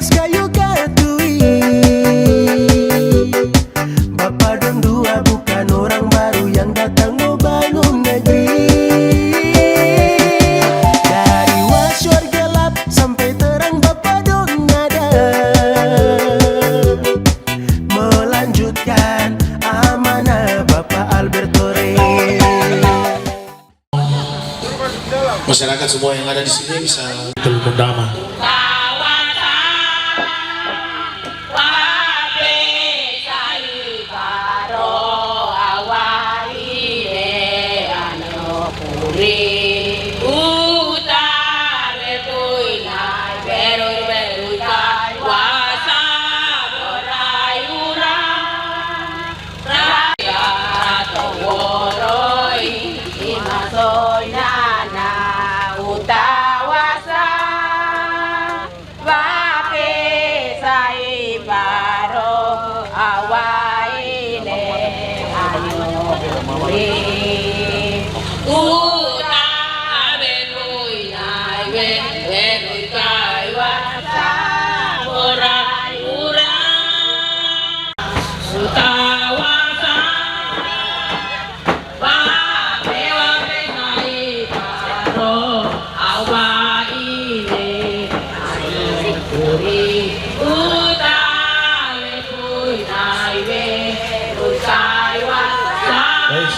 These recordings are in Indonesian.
Tugas kayu katui, Bapak dong dua bukan orang baru yang datang mau bangun negeri. Dari wasyur gelap sampai terang Bapak dong ada, melanjutkan amanah Bapak Alberto Rey. Masyarakat semua yang ada di sini bisa berdamai.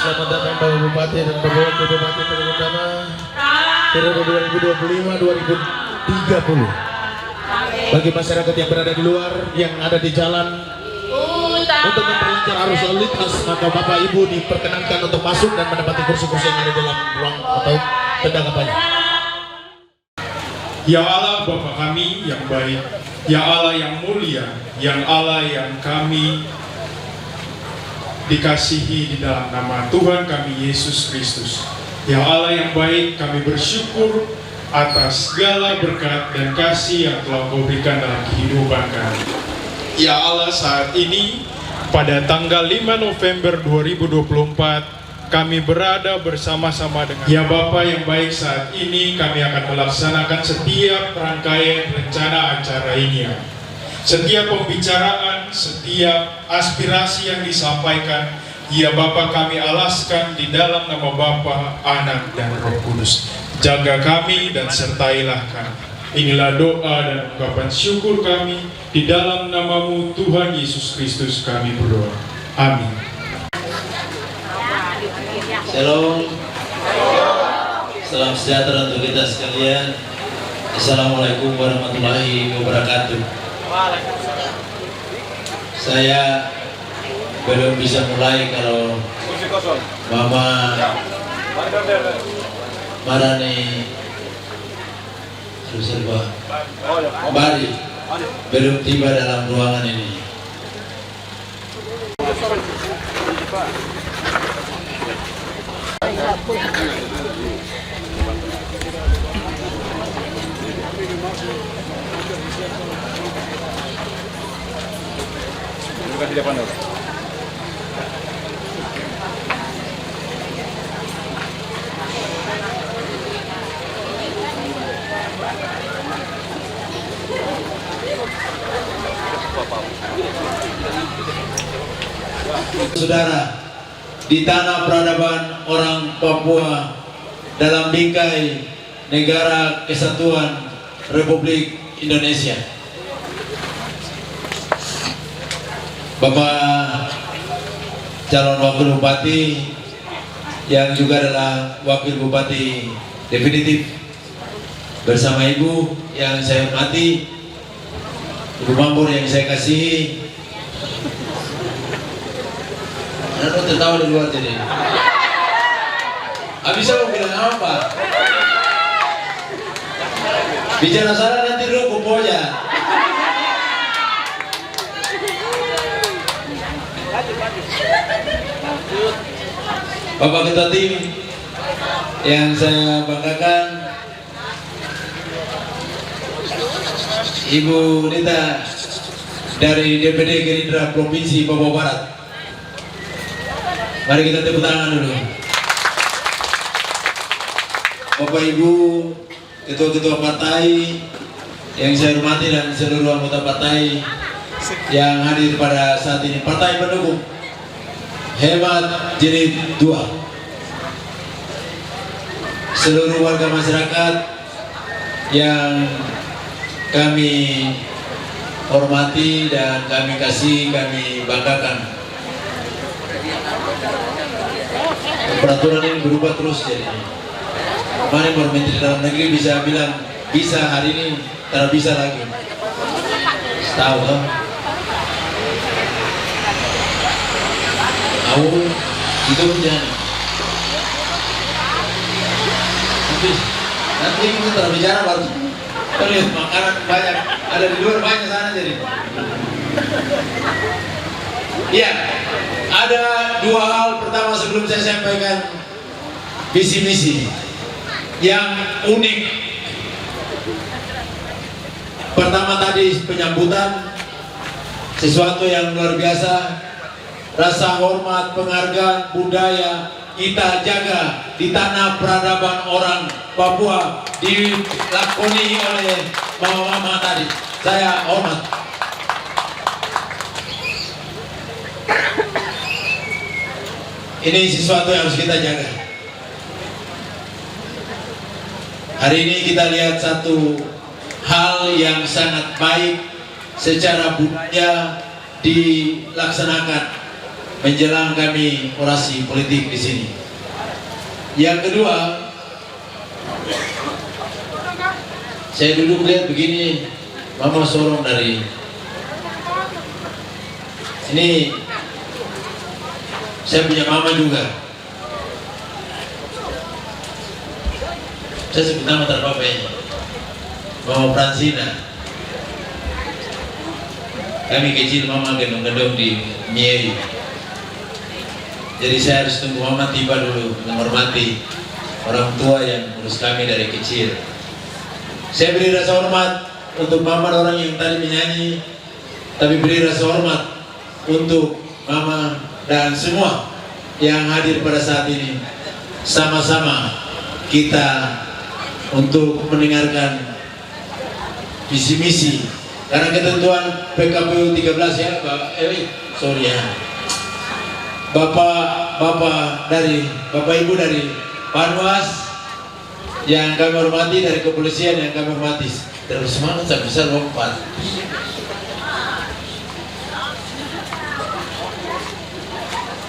Selamat datang Bapak Bupati dan Bapak Wakil Bupati terutama periode 2025-2030. Bagi masyarakat yang berada di luar, yang ada di jalan untuk memperlancar arus lalu lintas, maka Bapak Ibu diperkenankan untuk masuk dan menempati kursi-kursi yang ada dalam ruang atau tenda kampanye. Ya Allah Bapa kami yang baik, Ya Allah yang mulia, yang Allah yang kami dikasihi di dalam nama Tuhan kami Yesus Kristus. Ya Allah yang baik, kami bersyukur atas segala berkat dan kasih yang telah Kau berikan dalam kehidupan kami. Ya Allah, saat ini pada tanggal 5 November 2024 kami berada bersama-sama dengan Ya Bapa yang baik, saat ini kami akan melaksanakan setiap rangkaian rencana acara ini. Setiap pembicaraan, setiap aspirasi yang disampaikan, Ya Bapa kami alaskan di dalam nama Bapa, Anak, dan Roh Kudus. Jaga kami dan sertailah kami. Inilah doa dan ungkapan syukur kami. Di dalam nama-Mu Tuhan Yesus Kristus kami berdoa. Amin. Shalom. Salam sejahtera untuk kita sekalian. Assalamualaikum warahmatullahi wabarakatuh. Saya belum bisa mulai kalau Mama Marani Bari belum tiba dalam ruangan ini. Saudara, di tanah peradaban orang Papua dalam bingkai Negara Kesatuan Republik Indonesia, Bapak calon wakil bupati yang juga adalah wakil bupati definitif, bersama Ibu yang saya hormati, Ibu Mambur yang saya kasihi. Lalu tertawa di luar jadi. Abis mau bilang apa? Bicara salah nanti dulu kuponya. Bapak Ketua Tim yang saya banggakan, Ibu Nita dari DPD Gerindra Provinsi Papua Barat. Mari kita tepuk tangan dulu. Bapak Ibu Ketua-ketua partai yang saya hormati dan seluruh anggota partai yang hadir pada saat ini, partai pendukung Hemat Jilid 2, seluruh warga masyarakat yang kami hormati dan kami kasih, kami banggakan. Peraturan ini berubah terus jadi. Kemarin baru Menteri Dalam Negeri bisa bilang bisa, hari ini tidak bisa lagi. Tahu kan? Tahu itu hujan. Nanti kita terbicara baru. Lihat makanan banyak, ada di luar banyak sana jadi. Iya, ada dua hal. Pertama, sebelum saya sampaikan visi misi yang unik. Pertama tadi penyambutan, sesuatu yang luar biasa, rasa hormat, penghargaan budaya kita jaga di tanah peradaban orang Papua dilakoni oleh mama-mama tadi. Saya hormat. Ini sesuatu yang harus kita jaga. Hari ini kita lihat satu hal yang sangat baik secara budaya dilaksanakan menjelang kami orasi politik di sini. Yang kedua, saya duduk lihat begini, mama sorong dari ini. Saya punya mama juga. Saya sebut nama terpapanya, Mama Fransina. Kami kecil mama gendong-gendong di Miei. Jadi saya harus tunggu mama tiba dulu, menghormati orang tua yang urus kami dari kecil. Saya beri rasa hormat untuk mama, orang yang tadi menyanyi, tapi beri rasa hormat untuk mama dan semua yang hadir pada saat ini. Sama-sama kita untuk mendengarkan visi misi, karena ketentuan PKPU 13 ya Pak sorry ya, Bapak Ibu dari Panwas yang kami hormati, dari kepolisian yang kami hormati. Terus semangat, saya bisa lompat.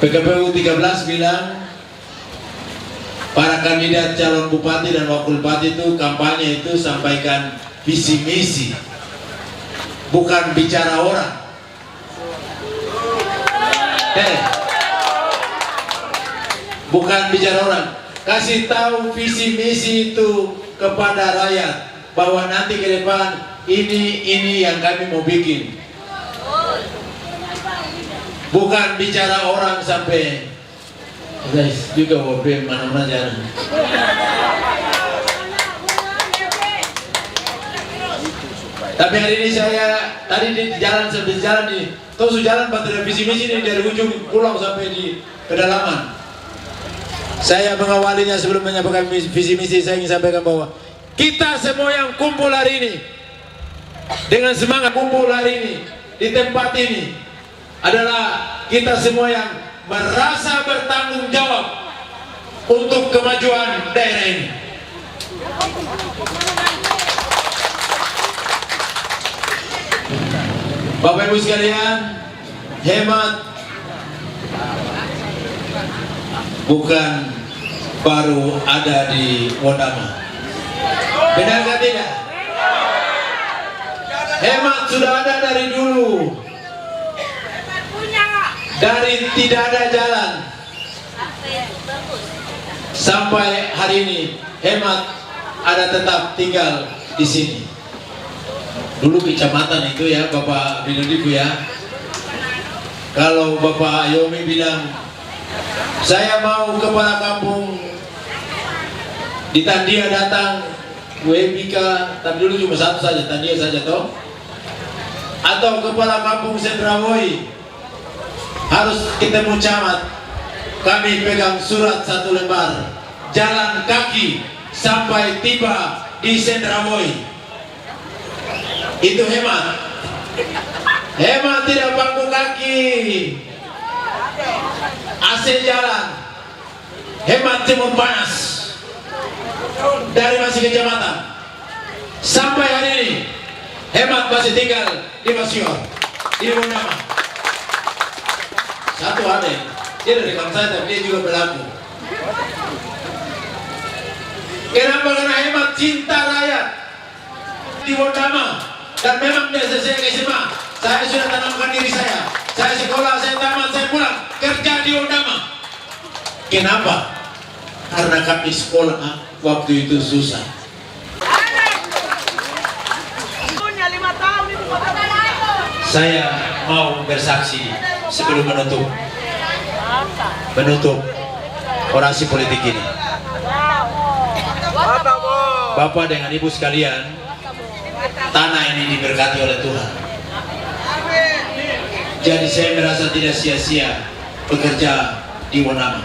PKPU 13 bilang para kandidat calon bupati dan wakil bupati itu kampanye itu sampaikan visi misi, bukan bicara orang. Bukan bicara orang, kasih tahu visi misi itu kepada rakyat bahwa nanti ke depan ini yang kami mau bikin. Bukan bicara orang sampai guys juga wobe mana-mana jalan. Tapi hari ini saya tadi di jalan sambil jalan di Tosu jalan pada visi misi ini dari ujung pulau sampai di pedalaman. Saya mengawalinya sebelum menyampaikan visi misi, saya ingin sampaikan bahwa kita semua yang kumpul hari ini dengan semangat kumpul hari ini di tempat ini adalah kita semua yang merasa bertanggung jawab untuk kemajuan daerah ini. Bapak Ibu sekalian, hemat bukan baru ada di Wondama. Benarkah tidak? Hemat sudah ada dari dulu. Dari tidak ada jalan sampai hari ini, hemat ada tetap tinggal di sini. Dulu kecamatan itu ya Bapak Binodiku ya. Kalau Bapak Ayomi bilang saya mau kepala kampung di Tandia datang, Webika, tapi dulu cuma satu saja, Tandia saja toh. Atau kepala kampung Sendrawoi harus ketemu camat, kami pegang surat satu lembar, jalan kaki sampai tiba di Sendrawoi. Itu hemat. Hemat tidak bangku kaki, AC jalan, hemat timun panas. Dari masih kecamatan sampai hari ini, hemat masih tinggal di Masior, di Wondama. Satu ada, dia dari kampung saya, tapi dia juga berlaku. Kenapa? Karena hemat cinta rakyat di Wondama. Dan memang dari saya ke SMA, saya sudah tanamkan diri saya. Saya sekolah, saya tamat, saya pulang kerja di Wondama. Kenapa? Karena kami sekolah waktu itu susah. Saya mau bersaksi sebelum menutup orasi politik ini. Bapak dengan Ibu sekalian, tanah ini diberkati oleh Tuhan. Jadi saya merasa tidak sia-sia bekerja di Wondama,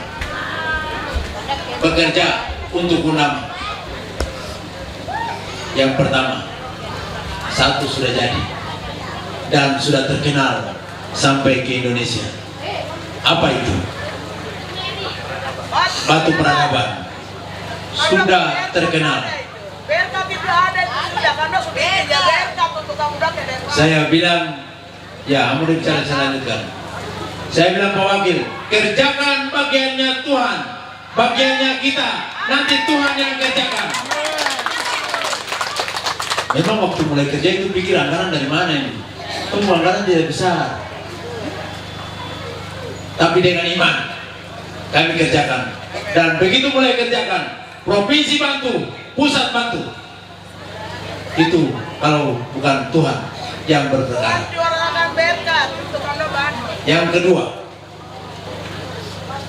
bekerja untuk Wondama. Yang pertama, satu sudah jadi dan sudah terkenal sampai ke Indonesia. Apa itu? Batu Peradaban sudah terkenal. Saya bilang, ya, mau bicara selanjutnya. Saya bilang, Pak Wakil, kerjakan bagiannya Tuhan, bagiannya kita, nanti Tuhan yang kerjakan. Memang waktu mulai kerja itu pikir anggaran dari mana ini? Anggaran tidak besar, tapi dengan iman kami kerjakan. Dan begitu mulai kerjakan, provinsi bantu, pusat bantu. Itu kalau bukan Tuhan yang berperkara. Yang kedua,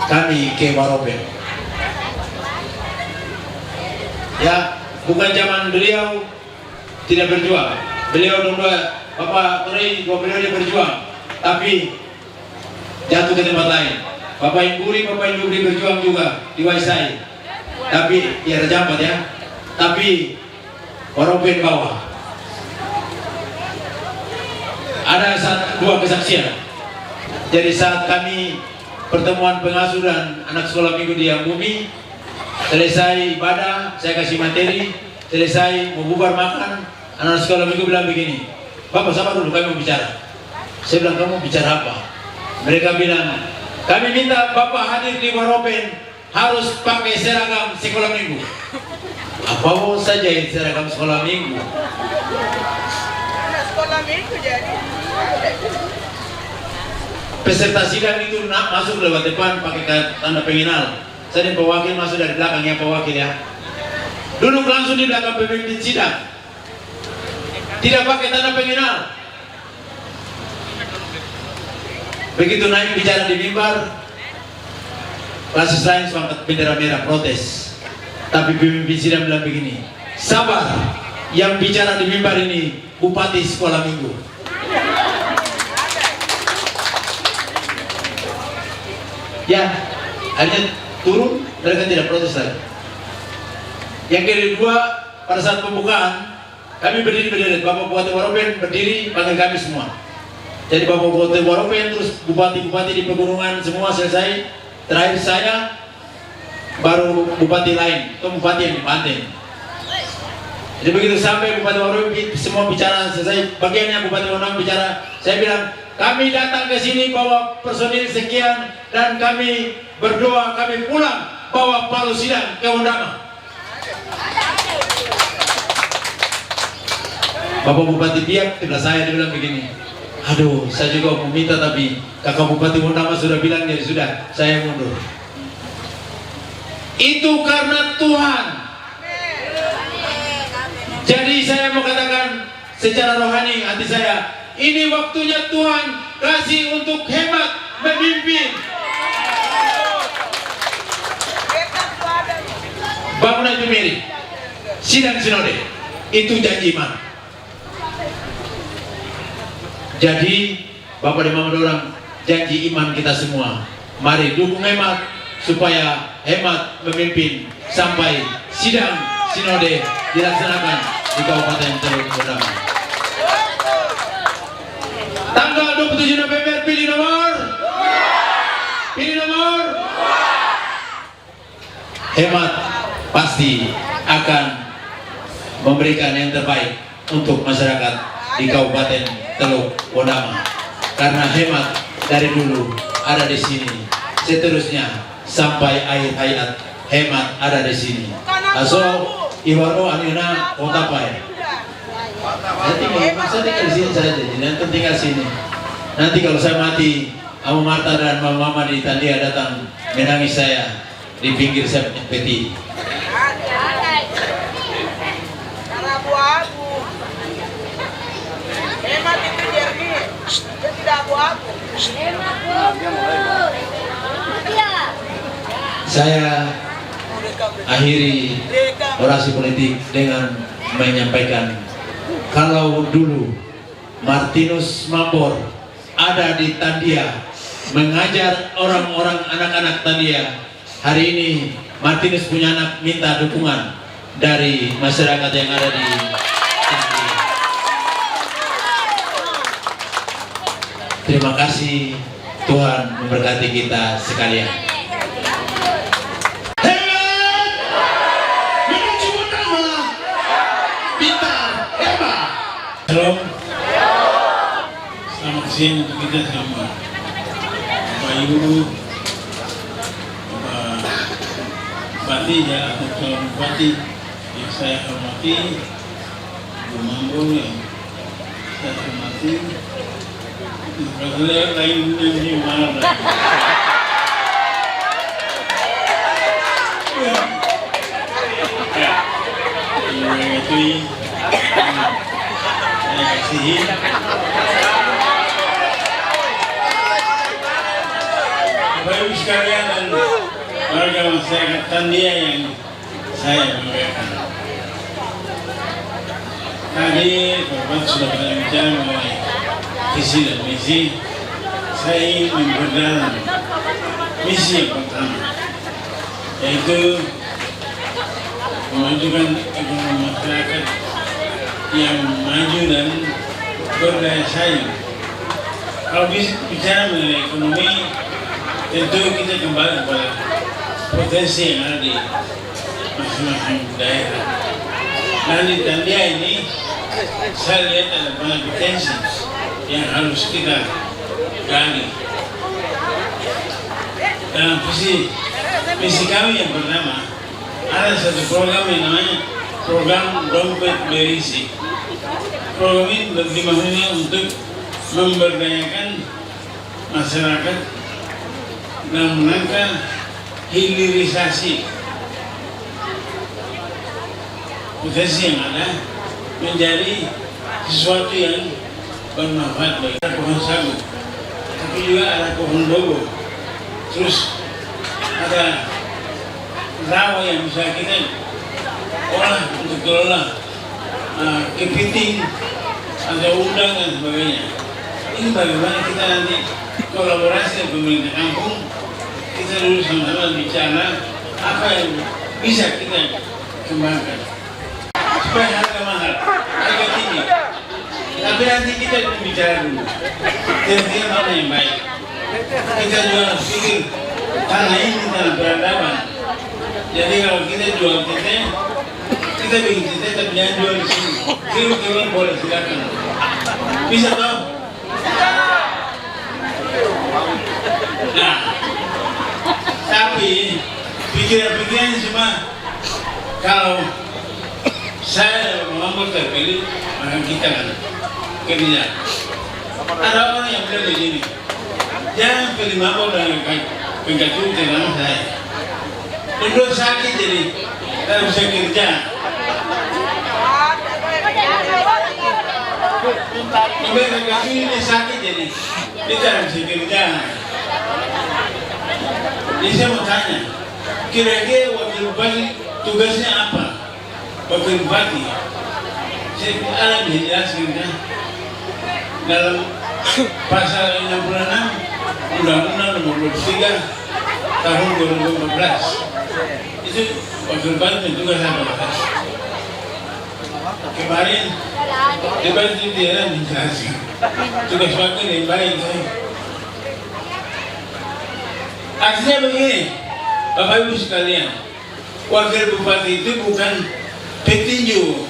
kami ke Waropen. Ya, bukan zaman beliau tidak berjuang. Beliau dua Bapak Turi, dua beliau dia berjuang, tapi jatuh ke tempat lain. Bapak Ibu berjuang juga di Waisai, tapi ya Rajampat ya, tapi Waropen bawah. Ada dua kesaksian. Jadi saat kami pertemuan pengasuh dan anak sekolah minggu di Yang Bumi, selesai ibadah, saya kasih materi, selesai mau bubar makan, anak sekolah minggu bilang begini, Bapak sabar dulu, kami mau bicara. Saya bilang, kamu bicara apa? Mereka bilang, kami minta Bapak hadir di Waropen harus pakai seragam sekolah minggu. Apa mau saja seragam sekolah minggu? Sekolah minggu jadi. Peserta sidang itu masuk lewat depan pakai tanda pengenal. Saya dan Pak Wakil masuk dari belakang ya Pak Wakil ya. Duduk langsung di belakang pemimpin sidang. Tidak pakai tanda pengenal. Begitu naik bicara di mimbar, klasis lain angkat bendera merah protes. Tapi pemimpin sidang bilang begini, sabar, yang bicara di mimbar ini bupati sekolah minggu. Ya, akhirnya turun, mereka tidak protes lagi. Yang kedua, pada saat pembukaan, kami berdiri, Bapak Bupati Waropen berdiri, panggil kami semua. Jadi Bapak Bupati Waropen, terus bupati-bupati di pegunungan semua selesai. Terakhir saya, baru bupati lain, itu bupati yang di Banten. Jadi begitu sampai Bupati Waropen semua bicara selesai, bagiannya Bupati Wondama bicara, saya bilang, kami datang ke sini bawa personil sekian dan kami berdoa, kami pulang bawa palu sidang ke Wondama. Bapak Bupati Biak sebelah saya, dia bilang begini, aduh saya juga mau minta tapi kakak Bupati Wondama sudah bilang jadi sudah, saya mundur. Itu karena Tuhan. Jadi saya mau katakan secara rohani hati saya, ini waktunya Tuhan kasih untuk hemat memimpin. Bangunan Pemiri, sidang sinode, itu janji iman. Jadi Bapak dan Mama Dorang, janji iman kita semua. Mari dukung hemat supaya hemat memimpin sampai sidang sinode dilaksanakan di Kabupaten Teluk Wondama. Hemat pasti akan memberikan yang terbaik untuk masyarakat di Kabupaten Teluk Wonama. Karena hemat dari dulu ada di sini, seterusnya sampai akhir hayat hemat ada di sini. So iwaro anina kota pai. Saya tinggal di sini saja, nanti tinggal sini. Nanti kalau saya mati, Amu Marta dan Mama di Tandia datang menangis saya di pinggir saya peti. Karena abu-abu. Hemat itu jernih, dia tidak abu-abu. Saya akhiri orasi politik dengan menyampaikan, kalau dulu Martinus Mambor ada di Tandia mengajar orang-orang anak-anak Tandia, hari ini Martinus punya anak minta dukungan dari masyarakat yang ada di Tandia. Terima kasih, Tuhan memberkati kita sekalian. Shalom. Selamat siang untuk kita semua. Bapak Ibu, Bapak Bupati ya, atau calon Bupati yang saya hormati, Ibu Mambo yang saya hormati, kalau lain yang mana Bapak Ibu sekalian dan warga masyarakat Tandia yang saya banggakan. Tadi Bapak sudah berbicara mengenai visi dan misi. Saya ingin memperdalam misi yang pertama, yaitu memajukan ekonomi masyarakat yang maju dan berdaya saing. Kalau bicara mengenai ekonomi, tentu kita kembali kepada potensi yang ada di masing-masing daerah. Dan di Tandia ini, saya lihat ada banyak potensi yang harus kita gali. Dalam visi kami yang pertama, ada satu program yang namanya program dompet berisi. Program ini dimaksudnya untuk memberdayakan masyarakat dalam rangka hilirisasi potensi yang ada menjadi sesuatu yang bermanfaat bagi pohon sagu, tapi juga ada pohon dogo, terus ada rawa yang bisa kita olah untuk kelola kepiting, ada udang dan sebagainya. Ini bagaimana kita nanti kolaborasi dengan pemerintah kampung, kita dulu sama-sama bicara apa yang bisa kita kembangkan supaya harga mahal, harga tinggi. Tapi nanti kita bicara dulu kira-kira mana yang baik. Kita juga harus pikir tanah ini tanah peradaban. Jadi kalau kita jual teteh, kita bikin teteh tapi jangan jual di sini. Kira-kira boleh silakan. Bisa toh? Nah, tapi pikiran-pikiran semua kalau saya Muhammad terpilih, maka kita kan kerja. Ada orang yang bilang begini, jangan pilih Muhammad dan pengkacu nama saya. Itu sakit jadi tidak bisa kerja. Pengkacu ini sakit jadi tidak bisa kerja. Jadi saya mau tanya, kira-kira wakil bupati tugasnya apa? Wakil bupati, saya ada dijelaskan kan dalam pasal 66 Undang-Undang Nomor 23 Tahun 2014. Itu wakil bupati tugas apa? Kemarin debat di daerah menjelaskan tugas wakil yang baik. Artinya begini, Bapak Ibu sekalian, wakil bupati itu bukan petinju.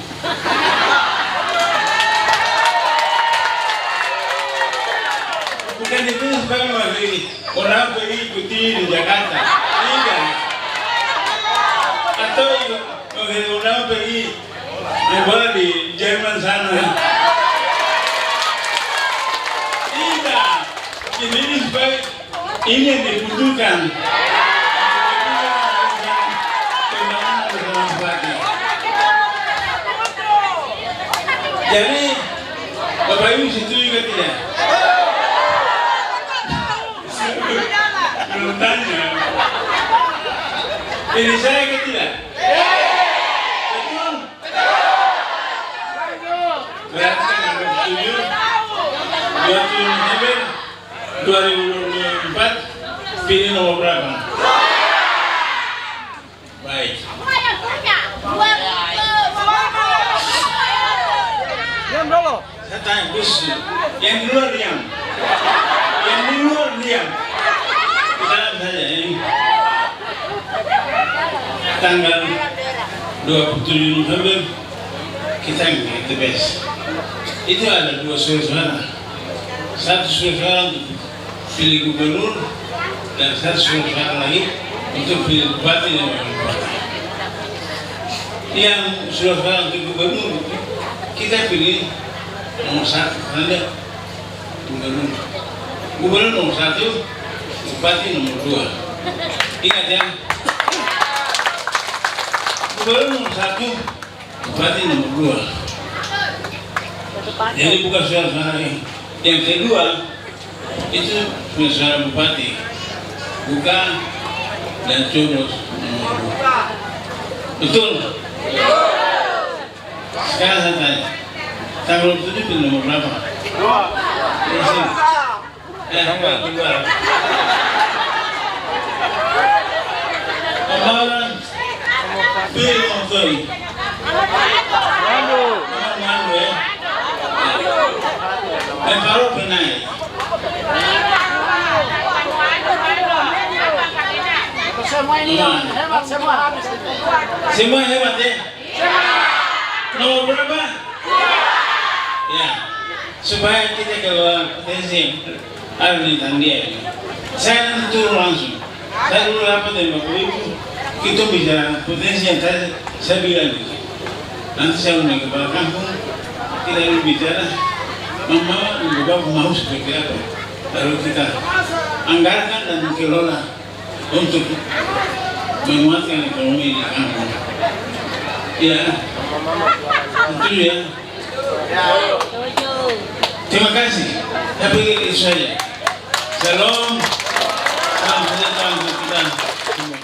Bukan itu sebagai wakil orang pergi ikuti di Jakarta. Tidak. Atau wakil orang pergi bola di Jerman sana. Tidak. Ini sebagai ini yang dibutuhkan. Jadi Bapak Ibu setuju ke tidak? Belum tanya. Ini saya ke tidak? Betul? Berarti kan ada setuju 27 November 2024 pilih nomor berapa? Baik. Saya tanya Gus, yang di luar diam. Yang di luar diam. Kita saja ini. Tanggal 27 November kita ngikuti TPS. Itu ada dua suara. Satu suara untuk pilih gubernur dan satu suara lagi untuk pilih bupati dan wakil bupati. Yang suara untuk gubernur kita pilih nomor 1, Anda gubernur nomor 1, bupati nomor 2. Ingat ya, gubernur nomor 1, bupati nomor 2. Jadi bukan suara yang kedua itu suara bupati, bukan dan coblos nomor 2. Betul? Sekarang saya tanya, tanggal 7 pilih nomor berapa? 2. Kemarin pilih nomor 3. Nomor ya. Dan baru benar. Semua hebat ya. Nomor berapa? Ya, supaya kita kalau potensi ada di Tandia ini, saya nanti turun langsung. Saya dulu rapat dengan Bapak Ibu, kita bicara potensi yang tadi saya bilang gitu. Nanti saya undang kepala kampung, kita dulu bicara, Mama, Bapak mau seperti apa? Lalu kita anggarkan dan kelola untuk menguatkan ekonomi di kampung. Ya, betul ya. Terima kasih. Tapi itu saja. Shalom. Salam sejahtera untuk kita semua.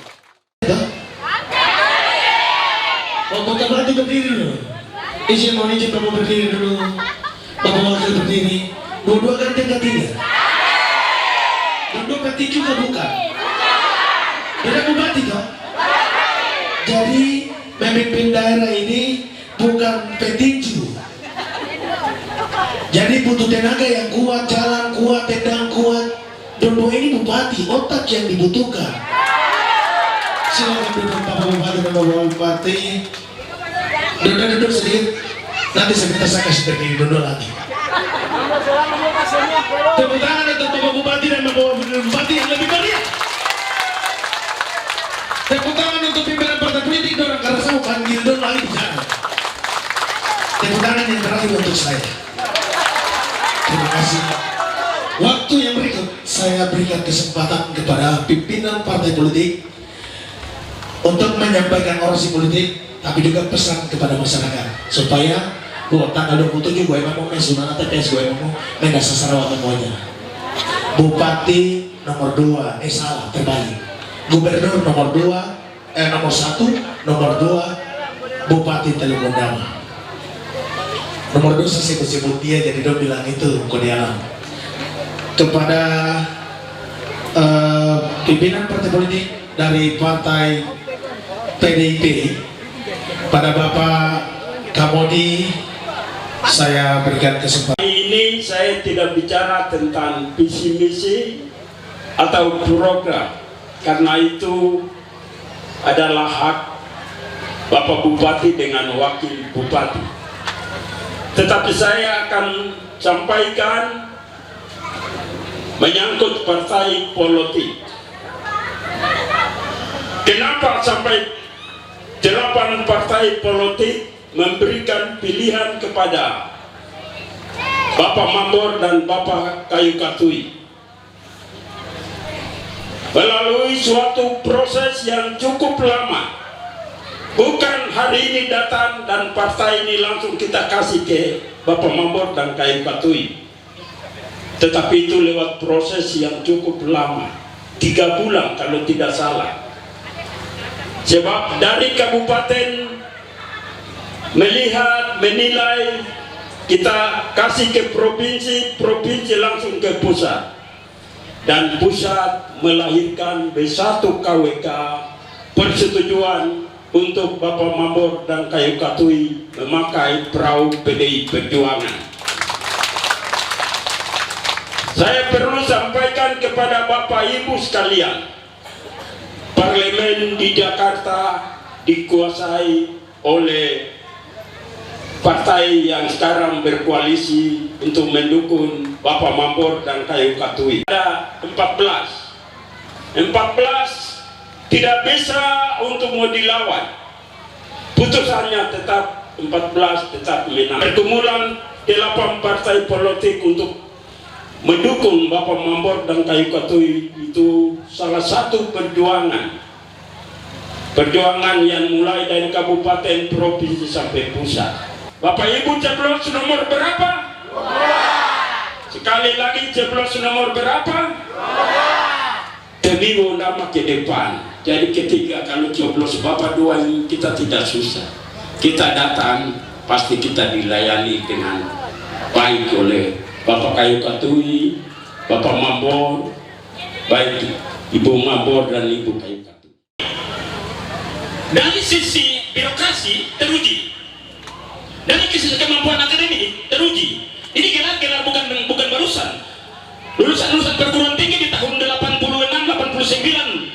Bapak berarti berdiri dulu. Izin mohon izin Bapak berdiri dulu. Bapak wakil berdiri. Dua-dua ganti tiga. Dua-dua ganti juga bukan. Beda bupati toh. Jadi memimpin daerah ini bukan petinju. Jadi butuh tenaga yang kuat, jalan kuat, tendang kuat. Dodo ini bupati, otak yang dibutuhkan. Silakan duduk Bapak Bupati dan Bapak Bupati. Duduk sedikit. Nanti sebentar saya kasih berdiri dulu lagi. Tepuk tangan untuk Bapak Bupati dan Bapak Bupati yang lebih meriah. Tepuk tangan untuk pimpinan partai politik dorang karena saya mau panggil dulu lagi di sana. Tepuk tangan yang terakhir untuk saya. Terima kasih. Waktu yang berikut saya berikan kesempatan kepada pimpinan partai politik untuk menyampaikan orasi politik, tapi juga pesan kepada masyarakat supaya buat tanggal 27 gue mau mensunana TPS gue mau menggak sasaran semuanya. Bupati nomor 2, salah terbalik. Gubernur nomor 2, nomor 1, nomor 2, Bupati Teluk Bondama. Nomor 2 saya sebut dia jadi dia bilang itu kode alam. Kepada pimpinan partai politik dari partai PDIP, pada Bapak Kamodi saya berikan kesempatan. Ini saya tidak bicara tentang visi misi atau program, karena itu adalah hak Bapak Bupati dengan Wakil Bupati. Tetapi saya akan sampaikan menyangkut partai politik. Kenapa sampai 8 partai politik memberikan pilihan kepada Bapak Mambor dan Bapak Kayu Katui melalui suatu proses yang cukup lama. Bukan hari ini datang dan partai ini langsung kita kasih ke Bapak Mambor dan Kayu Katui, tetapi itu lewat proses yang cukup lama, 3 bulan kalau tidak salah. Sebab dari kabupaten melihat, menilai, kita kasih ke provinsi, provinsi langsung ke pusat, dan pusat melahirkan B1 KWK persetujuan untuk Bapak Mambor dan Kayu Katui memakai perahu PDI Perjuangan. Saya perlu sampaikan kepada Bapak Ibu sekalian, parlemen di Jakarta dikuasai oleh partai yang sekarang berkoalisi untuk mendukung Bapak Mambor dan Kayu Katui. Ada 14 tidak bisa untuk mau dilawan. Putusannya tetap 14 tetap menang. Pergumulan 8 partai politik untuk mendukung Bapak Mambor dan Kayu Katui itu salah satu perjuangan yang mulai dari kabupaten, provinsi sampai pusat. Bapak Ibu ceblos nomor berapa? Sekali lagi ceblos nomor berapa? Terbibu nama ke depan. Jadi ketika kalau ceblos Bapak 2 ini kita tidak susah. Kita datang pasti kita dilayani dengan baik oleh Bapak Kayu Katui, Bapak Mambor, baik Ibu Mambor dan Ibu Kayu Katui. Dari sisi birokrasi teruji, dari sisi kemampuan akademik teruji. Ini gelar-gelar bukan barusan. Lulusan perguruan tinggi di tahun 86, 89,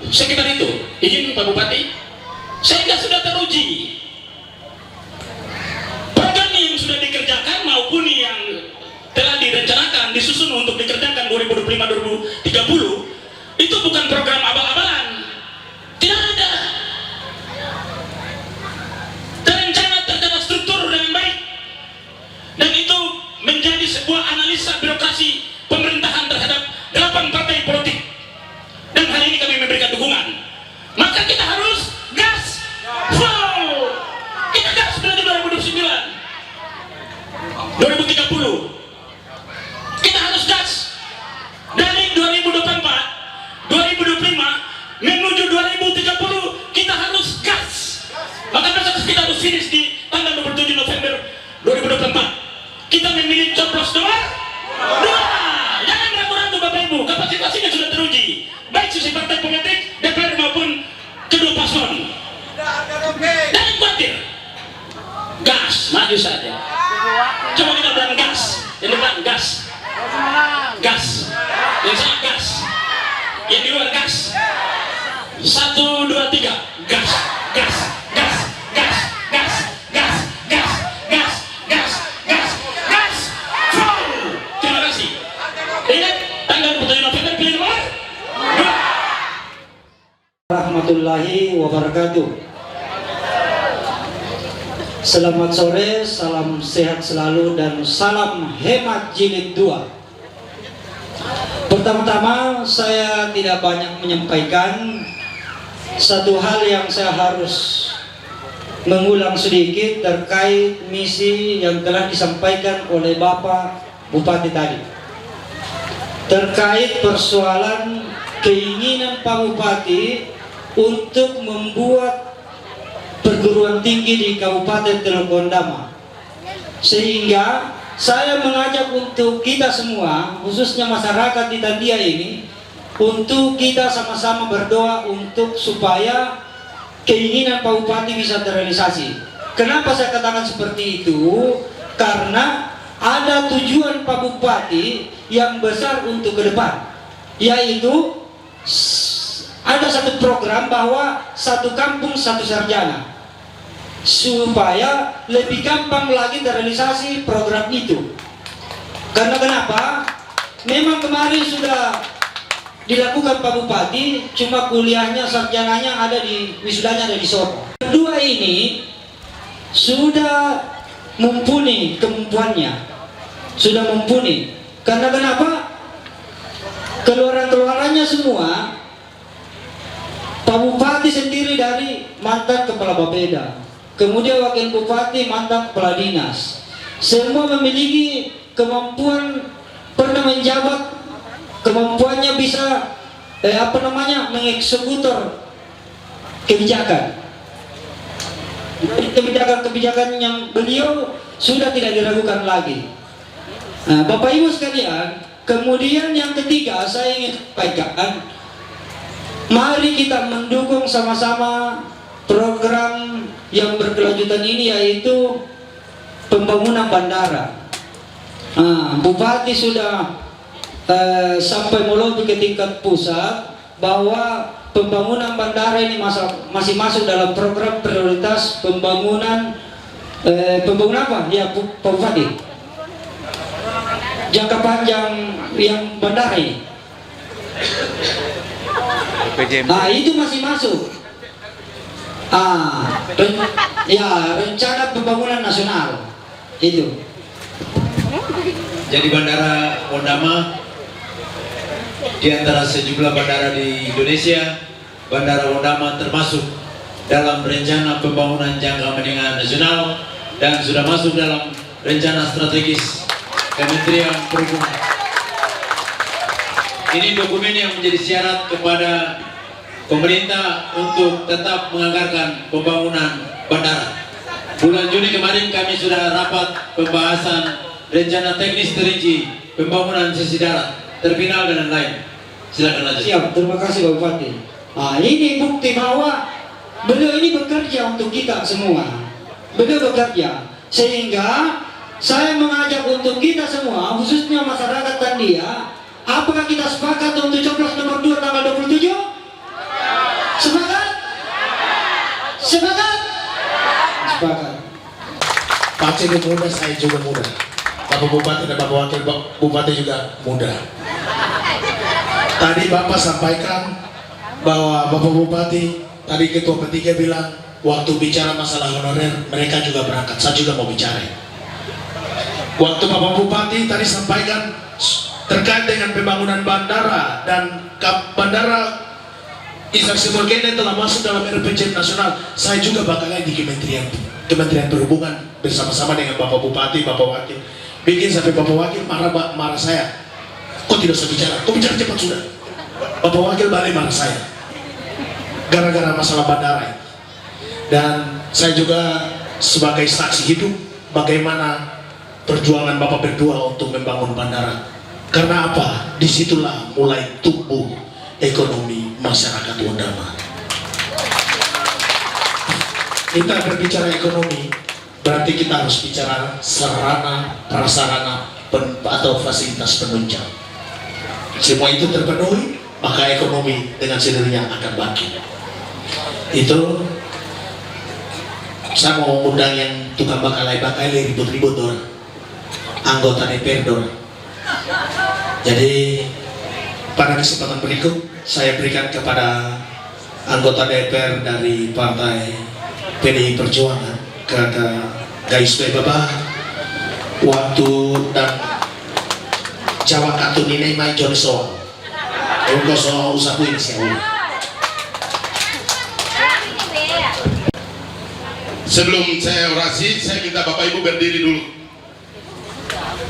sekitar itu. Izin Pak Bupati, sehingga sudah teruji. Program yang sudah dikerjakan maupun yang telah direncanakan, disusun untuk dikerjakan 2025-2030, itu bukan program abal-abalan. Tidak ada. Terencana, tertata struktur dengan baik. Dan itu menjadi sebuah analisa birokrasi pemerintahan terhadap 8 partai politik. Dan hari ini kami memberikan dukungan. Maka kita harus gas. Full. Kita gas menuju 2029. 2030. Kita harus gas dari 2024, 2025 menuju 2030. Kita harus gas. Maka besok kita harus finish di tanggal 27 November 2024. Kita memilih coblos nomor 2. Jangan ragu-ragu Bapak Ibu, kapasitasnya sudah teruji, baik sisi partai politik, DPR maupun kedua paslon. Jangan khawatir, gas, maju saja. Coba kita bilang gas, yang depan gas. Gas, yang sana gas, yang di luar gas. 1, 2, 3, gas, gas, gas, gas, gas, gas, gas, gas, gas, gas, gas, full. Terima kasih. Ingat tanggal 27 November pilih nomor 2. Warahmatullahi wabarakatuh. Selamat sore, salam sehat selalu dan salam hemat jilid 2. Pertama-tama saya tidak banyak menyampaikan. Satu hal yang saya harus mengulang sedikit terkait misi yang telah disampaikan oleh Bapak Bupati tadi. Terkait persoalan keinginan Pak Bupati untuk membuat perguruan tinggi di Kabupaten Teluk Gondama, sehingga saya mengajak untuk kita semua, khususnya masyarakat di Tandia ini, untuk kita sama-sama berdoa untuk supaya keinginan Pak Bupati bisa terrealisasi. Kenapa saya katakan seperti itu? Karena ada tujuan Pak Bupati yang besar untuk ke depan, yaitu ada satu program bahwa satu kampung satu sarjana, supaya lebih gampang lagi terrealisasi program itu. Karena kenapa? Memang kemarin sudah dilakukan Pak Bupati, cuma kuliahnya sarjananya ada di wisudanya ada di Solo. Kedua ini sudah mumpuni kemampuannya, sudah mumpuni. Karena kenapa? Keluaran-keluarannya semua, Pak Bupati sendiri dari mantan kepala Bapeda, kemudian wakil bupati mantan kepala dinas, semua memiliki kemampuan, pernah menjabat, kemampuannya bisa mengeksekutor kebijakan. Kebijakan yang beliau sudah tidak diragukan lagi. Nah, Bapak Ibu sekalian, kemudian yang ketiga saya ingin sampaikan, mari kita mendukung sama-sama program yang berkelanjutan ini, yaitu pembangunan bandara. Nah, Bupati sudah sampai melobi ke tingkat pusat bahwa pembangunan bandara ini masih masuk dalam program prioritas pembangunan apa? Ya, Pak Bupati. Jangka panjang yang bandara ini. Nah, itu masih masuk. Rencana pembangunan nasional itu. Jadi Bandara Wondama di antara sejumlah bandara di Indonesia, Bandara Wondama termasuk dalam rencana pembangunan jangka menengah nasional dan sudah masuk dalam rencana strategis Kementerian Perhubungan. Ini dokumen yang menjadi syarat kepada pemerintah untuk tetap menganggarkan pembangunan bandara. Bulan Juni kemarin kami sudah rapat pembahasan rencana teknis terinci pembangunan sisi darat, terminal dan lain. Silakan lanjut. Siap, terima kasih Pak Bupati. Nah, ini bukti bahwa beliau ini bekerja untuk kita semua. Beliau bekerja, sehingga saya mengajak untuk kita semua, khususnya masyarakat Tandia, apakah kita sepakat untuk coblos nomor 2 tanggal 27? Sepakat? Sepakat? Sepakat. Pak Cini muda, saya juga muda. Bapak Bupati dan Bapak Wakil Bupati juga muda. Tadi Bapak sampaikan bahwa Bapak Bupati, tadi Ketua Ketiga bilang, waktu bicara masalah honorer, mereka juga berangkat. Saya juga mau bicara. Waktu Bapak Bupati tadi sampaikan terkait dengan pembangunan bandara dan bandara Ishak Sumbergene telah masuk dalam RPJM nasional. Saya juga bakalan di Kementerian Perhubungan bersama-sama dengan Bapak Bupati, Bapak Wakil. Bikin sampai Bapak Wakil marah saya. Kok tidak usah bicara? Kok bicara cepat sudah? Bapak Wakil balik marah saya. Gara-gara masalah bandara. Dan saya juga sebagai saksi hidup bagaimana perjuangan Bapak berdua untuk membangun bandara. Karena apa? Disitulah mulai tumbuh ekonomi masyarakat Wondama. Kita berbicara ekonomi, berarti kita harus bicara sarana, prasarana, atau fasilitas penunjang. Semua itu terpenuhi, maka ekonomi dengan sendirinya akan bangkit. Itu saya mau undang yang tukang bakalai ribut-ribut orang, anggota DPR orang. Jadi pada kesempatan berikut saya berikan kepada anggota DPR dari Partai PDI Perjuangan kepada Gais Bebaba waktu dan Jawa Katun ini main Johnson. Untuk soal usaha ini siapa? Sebelum saya orasi, saya minta Bapak Ibu berdiri dulu.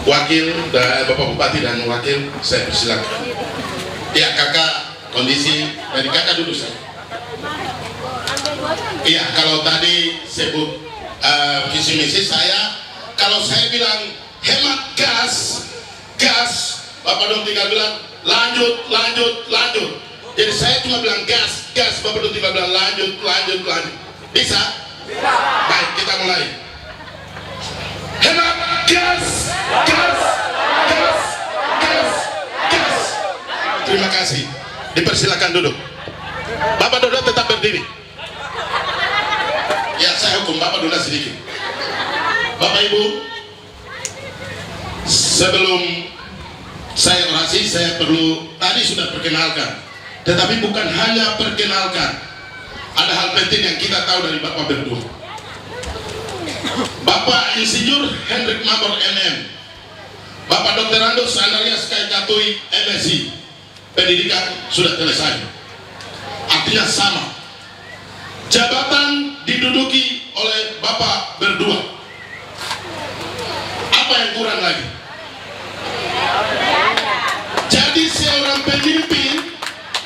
Wakil, Bapak Bupati dan Wakil, saya persilakan. Ya kakak, kondisi dari kakak dulu saya. Iya, kalau tadi sebut visi misi saya, kalau saya bilang hemat gas, Bapak Dom Tiga bilang lanjut. Jadi saya cuma bilang gas, Bapak Dom Tiga bilang lanjut. Bisa? Baik, kita mulai. Hemat gas. Terima kasih. Dipersilakan duduk. Bapak Dona tetap berdiri. Ya, saya hukum Bapak Dona sedikit. Bapak Ibu, sebelum saya orasi, saya perlu, tadi sudah perkenalkan, tetapi bukan hanya perkenalkan, ada hal penting yang kita tahu dari Bapak berdua. Bapak Insinyur Hendrik Mabor MM, Bapak Dr. Andus Andarias Kaikatui MSI, pendidikan sudah selesai. Artinya sama, jabatan diduduki oleh Bapak berdua. Apa yang kurang lagi? Jadi seorang pemimpin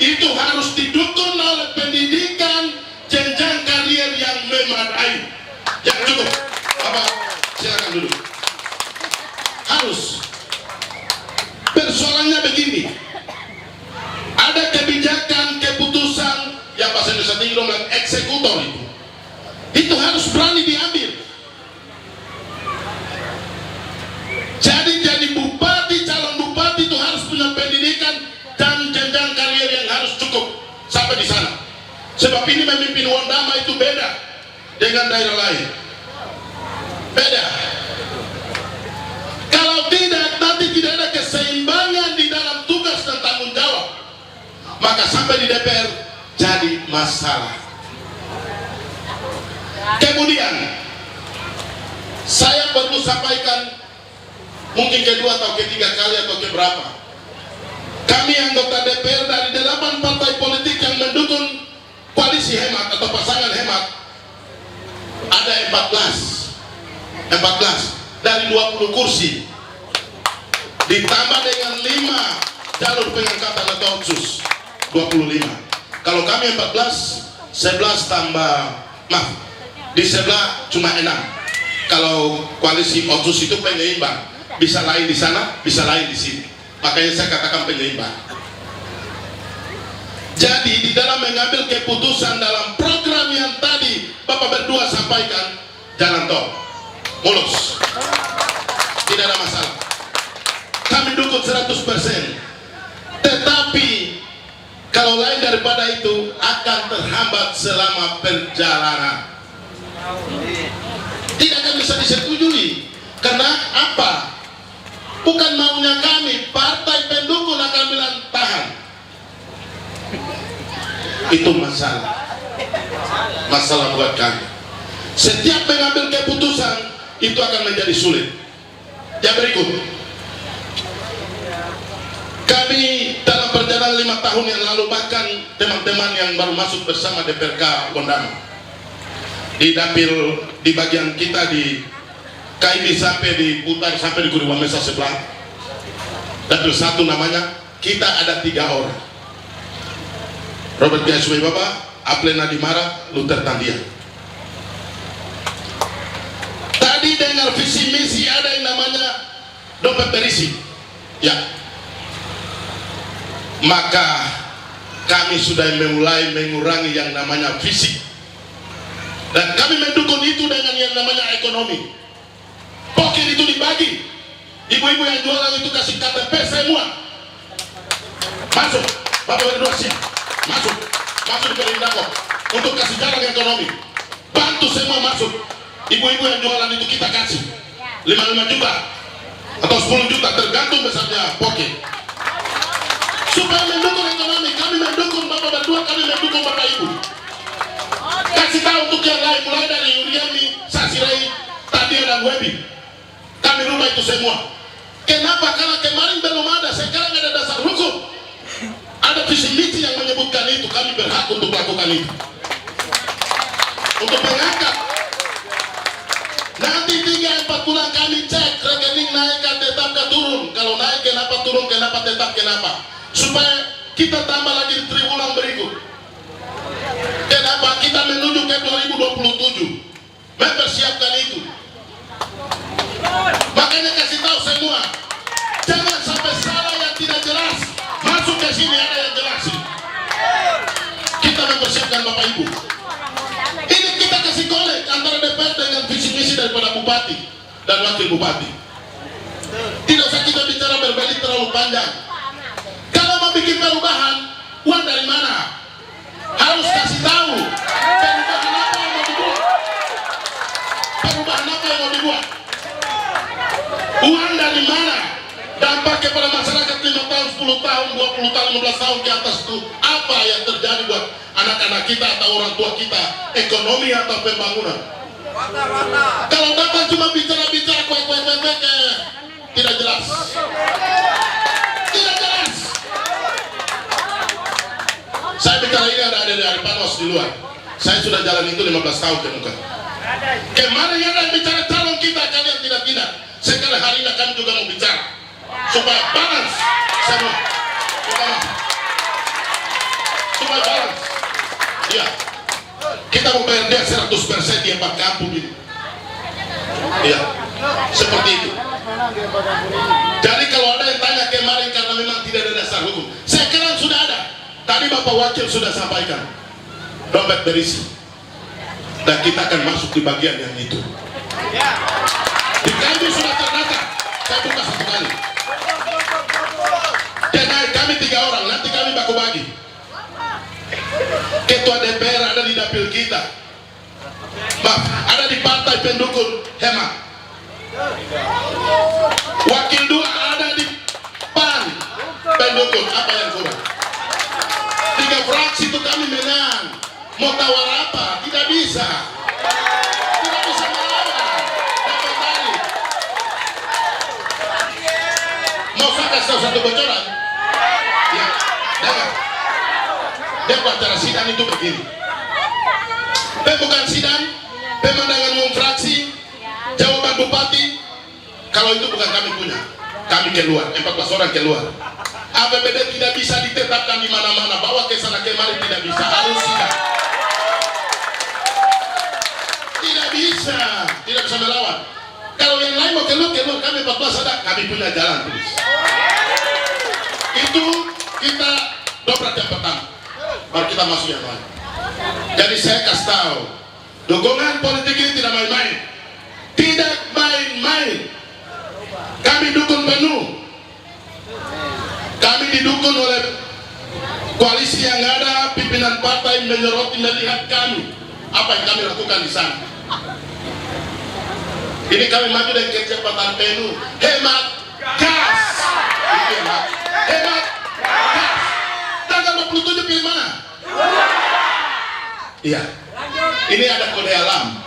itu harus didukung oleh pendidikan jenjang karier yang memadai. Yang cukup. Bapak silakan duduk. Harus. Persoalannya begini, ada kebijakan, keputusan yang bahasa Indonesia tinggi bilang eksekutor itu harus berani diambil. Jadi bupati, calon bupati itu harus punya pendidikan dan jenjang karier yang harus cukup sampai di sana. Sebab ini memimpin Wondama itu beda dengan daerah lain. Beda. Kalau tidak, nanti tidak ada keseimbangan di dalam tugas dan tanggung jawab, maka sampai di DPR jadi masalah. Kemudian saya perlu sampaikan, mungkin kedua atau ketiga kali atau keberapa, kami anggota DPR dari 8 partai politik yang mendukung koalisi hemat atau pasangan hemat ada 14 dari 20 kursi, ditambah dengan 5 jalur pengangkatan atau otsus 25. Kalau kami 14, 11 tambah, maaf, di sebelah cuma 6. Kalau koalisi otsus itu penyeimbang, bisa lain di sana, bisa lain di sini. Makanya saya katakan penyeimbang. Jadi di dalam mengambil keputusan dalam program yang tadi Bapak berdua sampaikan, jalan tol mulus, tidak ada masalah, kami dukung 100%. Tetapi kalau lain daripada itu akan terhambat selama perjalanan, tidak akan bisa disetujui. Karena apa? Bukan maunya kami, partai pendukung akan bilang tahan. Itu masalah buat kami. Setiap mengambil keputusan itu akan menjadi sulit. Yang berikut, kami dalam perjalanan 5 tahun yang lalu, bahkan teman-teman yang baru masuk bersama DPRK Wondama di dapil di bagian kita di KIB sampai diputar sampai di Kuriwa Mesa sebelah, dapil 1 namanya, kita ada 3 orang, Robert Gaiswe Baba, Aplena Dimara, Luther Tandia. Tadi dengar visi misi ada yang namanya dompet berisi, ya. Maka kami sudah mulai mengurangi yang namanya fisik, dan kami mendukung itu dengan yang namanya ekonomi. Poker itu dibagi, ibu-ibu yang jualan itu kasih KTP semua masuk, Bapak berdua siap masuk di Perindako untuk kasih jalan ekonomi, bantu semua masuk. Ibu-ibu yang jualan itu kita kasih 5 juta atau 10 juta tergantung besarnya poker, supaya mendukung ekonomi. Kami mendukung Bapak berdua, kami mendukung Bapak Ibu. Kasih tahu untuk yang lain, mulai dari Uriani, Sasirai, Tadia dan Webi, kami rubah itu semua. Kenapa? Karena kemarin belum ada, sekarang ada dasar hukum, ada visi misi yang menyebutkan itu. Kami berhak untuk melakukan itu, untuk mengangkat. Nanti 3-4 bulan kami cek rekening naik tetap ke turun. Kalau naik kenapa, turun kenapa, tetap kenapa, supaya kita tambah lagi di triwulan berikut. Kenapa? Kita menuju ke 2027 mempersiapkan itu. Makanya kasih tahu semua, jangan sampai salah yang tidak jelas masuk ke sini, ada yang jelas. Kita mempersiapkan Bapak Ibu. Ini kita kasih kolek antara DPR dengan visi misi daripada bupati dan wakil bupati. Tidak usah kita bicara berbalik terlalu panjang. Kalau mau bikin perubahan, uang dari mana? harus kasih tahu perubahan apa yang mau dibuat. Perubahan apa yang mau dibuat? Uang dari mana? Dampak kepada masyarakat 5 tahun, 10 tahun, 20 tahun, 15 tahun ke atas itu apa yang terjadi buat anak-anak kita atau orang tua kita, ekonomi atau pembangunan? Kalau datang cuma bicara-bicara kuek-kuek-kuek, tidak jelas. Tidak jelas. Saya bicara ini ada dari Panos di luar. Saya sudah jalan itu 15 tahun ke muka. Kemarin ada yang bicara calon kita, kalian tidak. Sekali hari ini kami juga mau bicara supaya balance semua. Supaya balance. Iya. Kita mau bayar dia 100% di 4 kampung ini. Iya. Seperti itu. Jadi kalau ada yang tanya kemarin karena memang tidak ada dasar hukum, sekarang sudah ada. Tadi Bapak Wakil sudah sampaikan dompet berisi, dan kita akan masuk di bagian yang itu. Di kami sudah terdata. Saya buka satu kali. Dan kami 3 orang, nanti kami baku bagi. Ketua DPR ada di dapil kita, ada di partai pendukung hemat. Wakil 2 ada di PAN pendukung, apa yang kurang? 3 fraksi itu kami menang. Mau tawar apa? Tidak bisa. Tidak bisa melawan. Dapat tadi. Mau saya kasih satu bocoran? Ya, dengar. Dia acara sidang itu begini. Bukan sidang, pemandangan umum fraksi, jawaban bupati. Kalau itu bukan kami punya, kami keluar, 14 orang keluar. APBD tidak bisa ditetapkan di mana-mana, bawa ke sana kemari tidak bisa, harus sidang. Tidak bisa melawan. Kalau yang lain mau keluar, kami 14 ada, kami punya jalan terus. Itu kita dobrak yang pertama, baru kita masuk yang lain. Jadi saya kasih tahu, dukungan politik ini tidak main-main. Tidak main-main. Kami dukung penuh. Kami didukung oleh koalisi yang ada, pimpinan partai menyoroti melihat kami, apa yang kami lakukan di sana. Ini kami maju dengan kecepatan penuh, hemat gas. Hemat gas. Tanggal 27 pilih mana? Iya. Ini ada kode alam.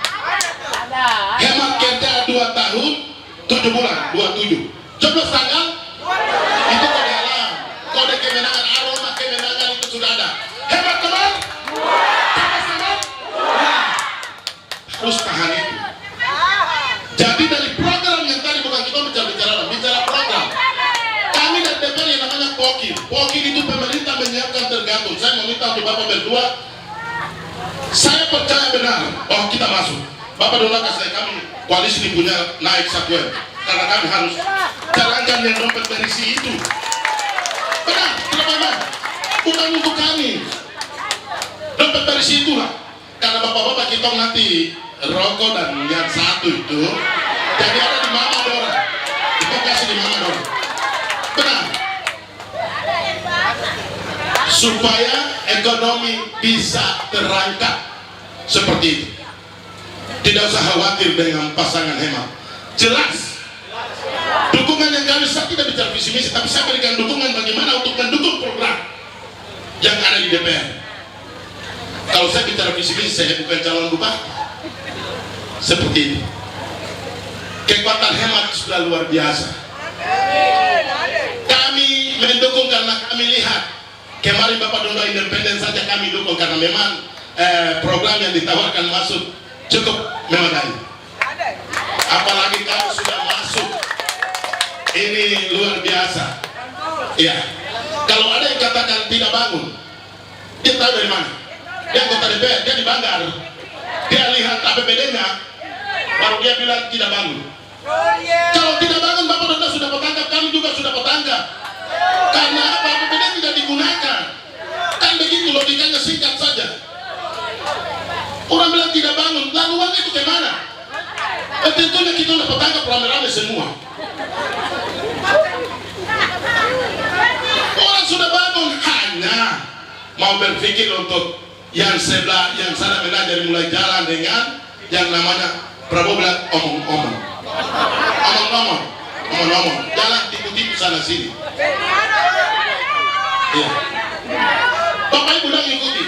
Hemat kerja 2 tahun 7 bulan 27. Coblos tanggal itu kode alam. Kode kemenangan, aroma kemenangan itu sudah ada. Hemat teman. Coblos teman. Harus tahan itu. Jadi dari program yang tadi bukan kita bicara program. Kami dari DPR yang namanya POKIN. POKIN itu pemerintah menyiapkan tergantung. Saya meminta untuk Bapak berdua. Saya percaya benar, kita masuk. Bapak Dola kasih kami koalisi ini punya naik 1 M. Karena kami harus jalankan yang dompet berisi itu. Benar, tidak benar. Bukan untuk kami. Dompet berisi itulah. Karena bapak-bapak kita nanti rokok dan yang satu itu, jadi ada di Mama Dora. Kita kasih di Mama Dora. Benar. Supaya ekonomi bisa terangkat seperti itu. Tidak usah khawatir dengan pasangan hemat. Jelas. Dukungan yang kami, saya tidak bicara visi misi, tapi saya berikan dukungan bagaimana untuk mendukung program yang ada di DPR. Kalau saya bicara visi misi, saya bukan calon bupati. Seperti itu. Kekuatan hemat sudah luar biasa. Kami mendukung karena kami lihat kemarin Bapak Dondo independen saja kami dukung karena memang program yang ditawarkan masuk cukup memadai. Apalagi kalau sudah masuk, ini luar biasa. Ya, kalau ada yang katakan tidak bangun, dia tahu dari mana? Dia anggota DPR, dia di Banggar, dia lihat APBD-nya, baru dia bilang tidak bangun. Kalau tidak bangun, Bapak Dondo sudah bertangkap, kami juga sudah bertangkap. Karena apa? APBD tidak digunakan. Kan begitu logikanya, singkat saja. Orang bilang tidak bangun, lalu uang itu kemana? Tentunya kita sudah bertangkap rame-rame semua. Orang sudah bangun, hanya mau berpikir untuk yang sebelah, yang sana belajar mulai jalan dengan yang namanya Prabowo bilang omong-omong, jalan tipu-tipu sana sini. Iya. Bapak Ibu dan ikuti.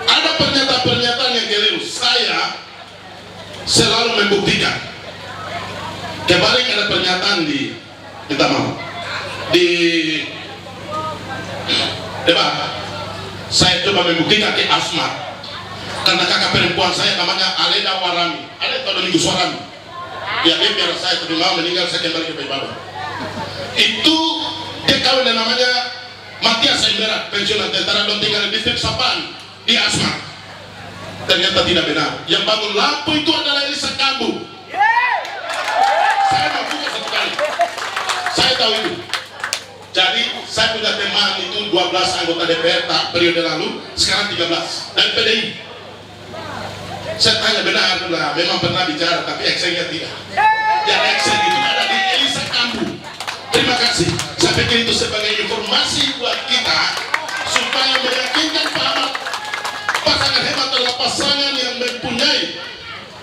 Ada pernyataan-pernyataan yang keliru. Saya selalu membuktikan. Kemarin ada pernyataan di debat. Saya coba membuktikan ke Asmat karena kakak perempuan saya namanya Aleda Warami. Ada pada minggu suarami. Ya dia biar saya tapi mau meninggal saya kembali ke Bapak. Itu dia kawin yang namanya Matias Emberat, pensiunan tentara dan tinggal di distrik Sapan di Asmat. Ternyata tidak benar. Yang bangun lampu itu adalah Elisa Kambu. Saya mau buka satu kali. Saya tahu itu. Jadi saya punya teman itu 12 anggota DPR periode lalu, sekarang 13 dari PDI. Saya tanya benar, memang pernah bicara, tapi actionnya tidak. Yang action itu ada di Elisa Kambu. Terima kasih. Saya pikir itu sebagai informasi buat kita supaya meyakinkan Pak Ahmad, pasangan hemat adalah pasangan yang mempunyai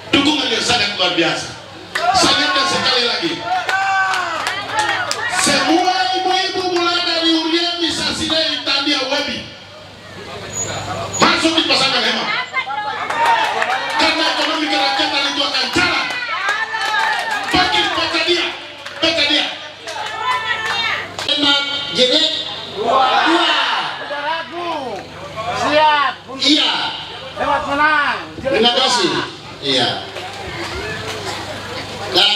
dukungan yang sangat luar biasa. Saya ingatkan sekali lagi, semua ibu-ibu mulai dari Uriemi, Sasidei, Tandia, Webi masuk di pasangan hemat. Karena ekonomi kerakyatan itu akan jalan. Pakai baca dia. Hemat jelek dua. Siap. Iya. Hemat menang. Terima kasih. Iya. Dan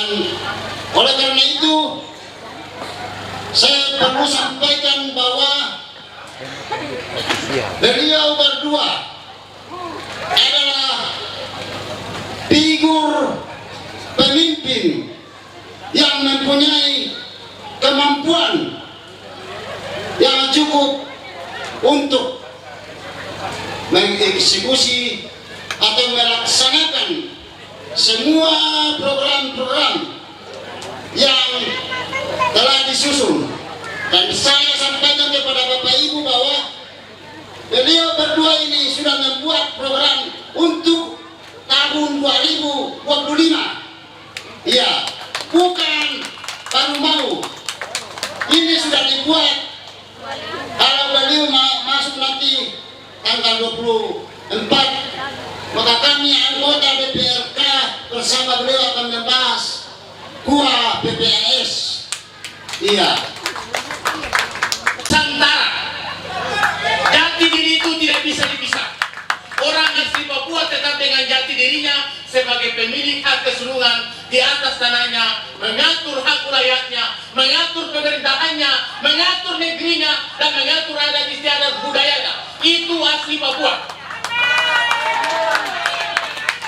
oleh karena itu saya perlu sampaikan bahwa beliau berdua adalah figur pemimpin yang mempunyai kemampuan yang cukup untuk mengeksekusi atau melaksanakan semua program-program yang telah disusun. Dan saya sampaikan kepada Bapak Ibu bahwa beliau berdua ini sudah membuat program untuk tahun 2025. Iya, bukan baru mau. Ini sudah dibuat. Kalau beliau masuk nanti tanggal 24, maka kami anggota DPRK bersama beliau akan membahas KUA PPAS. Iya. Nusantara, jati diri itu tidak bisa dipisah. Orang asli Papua tetap dengan jati dirinya sebagai pemilik hak keseluruhan di atas tanahnya, mengatur hak rakyatnya, mengatur pemerintahannya, mengatur negerinya, dan mengatur adat istiadat budayanya. Itu asli Papua.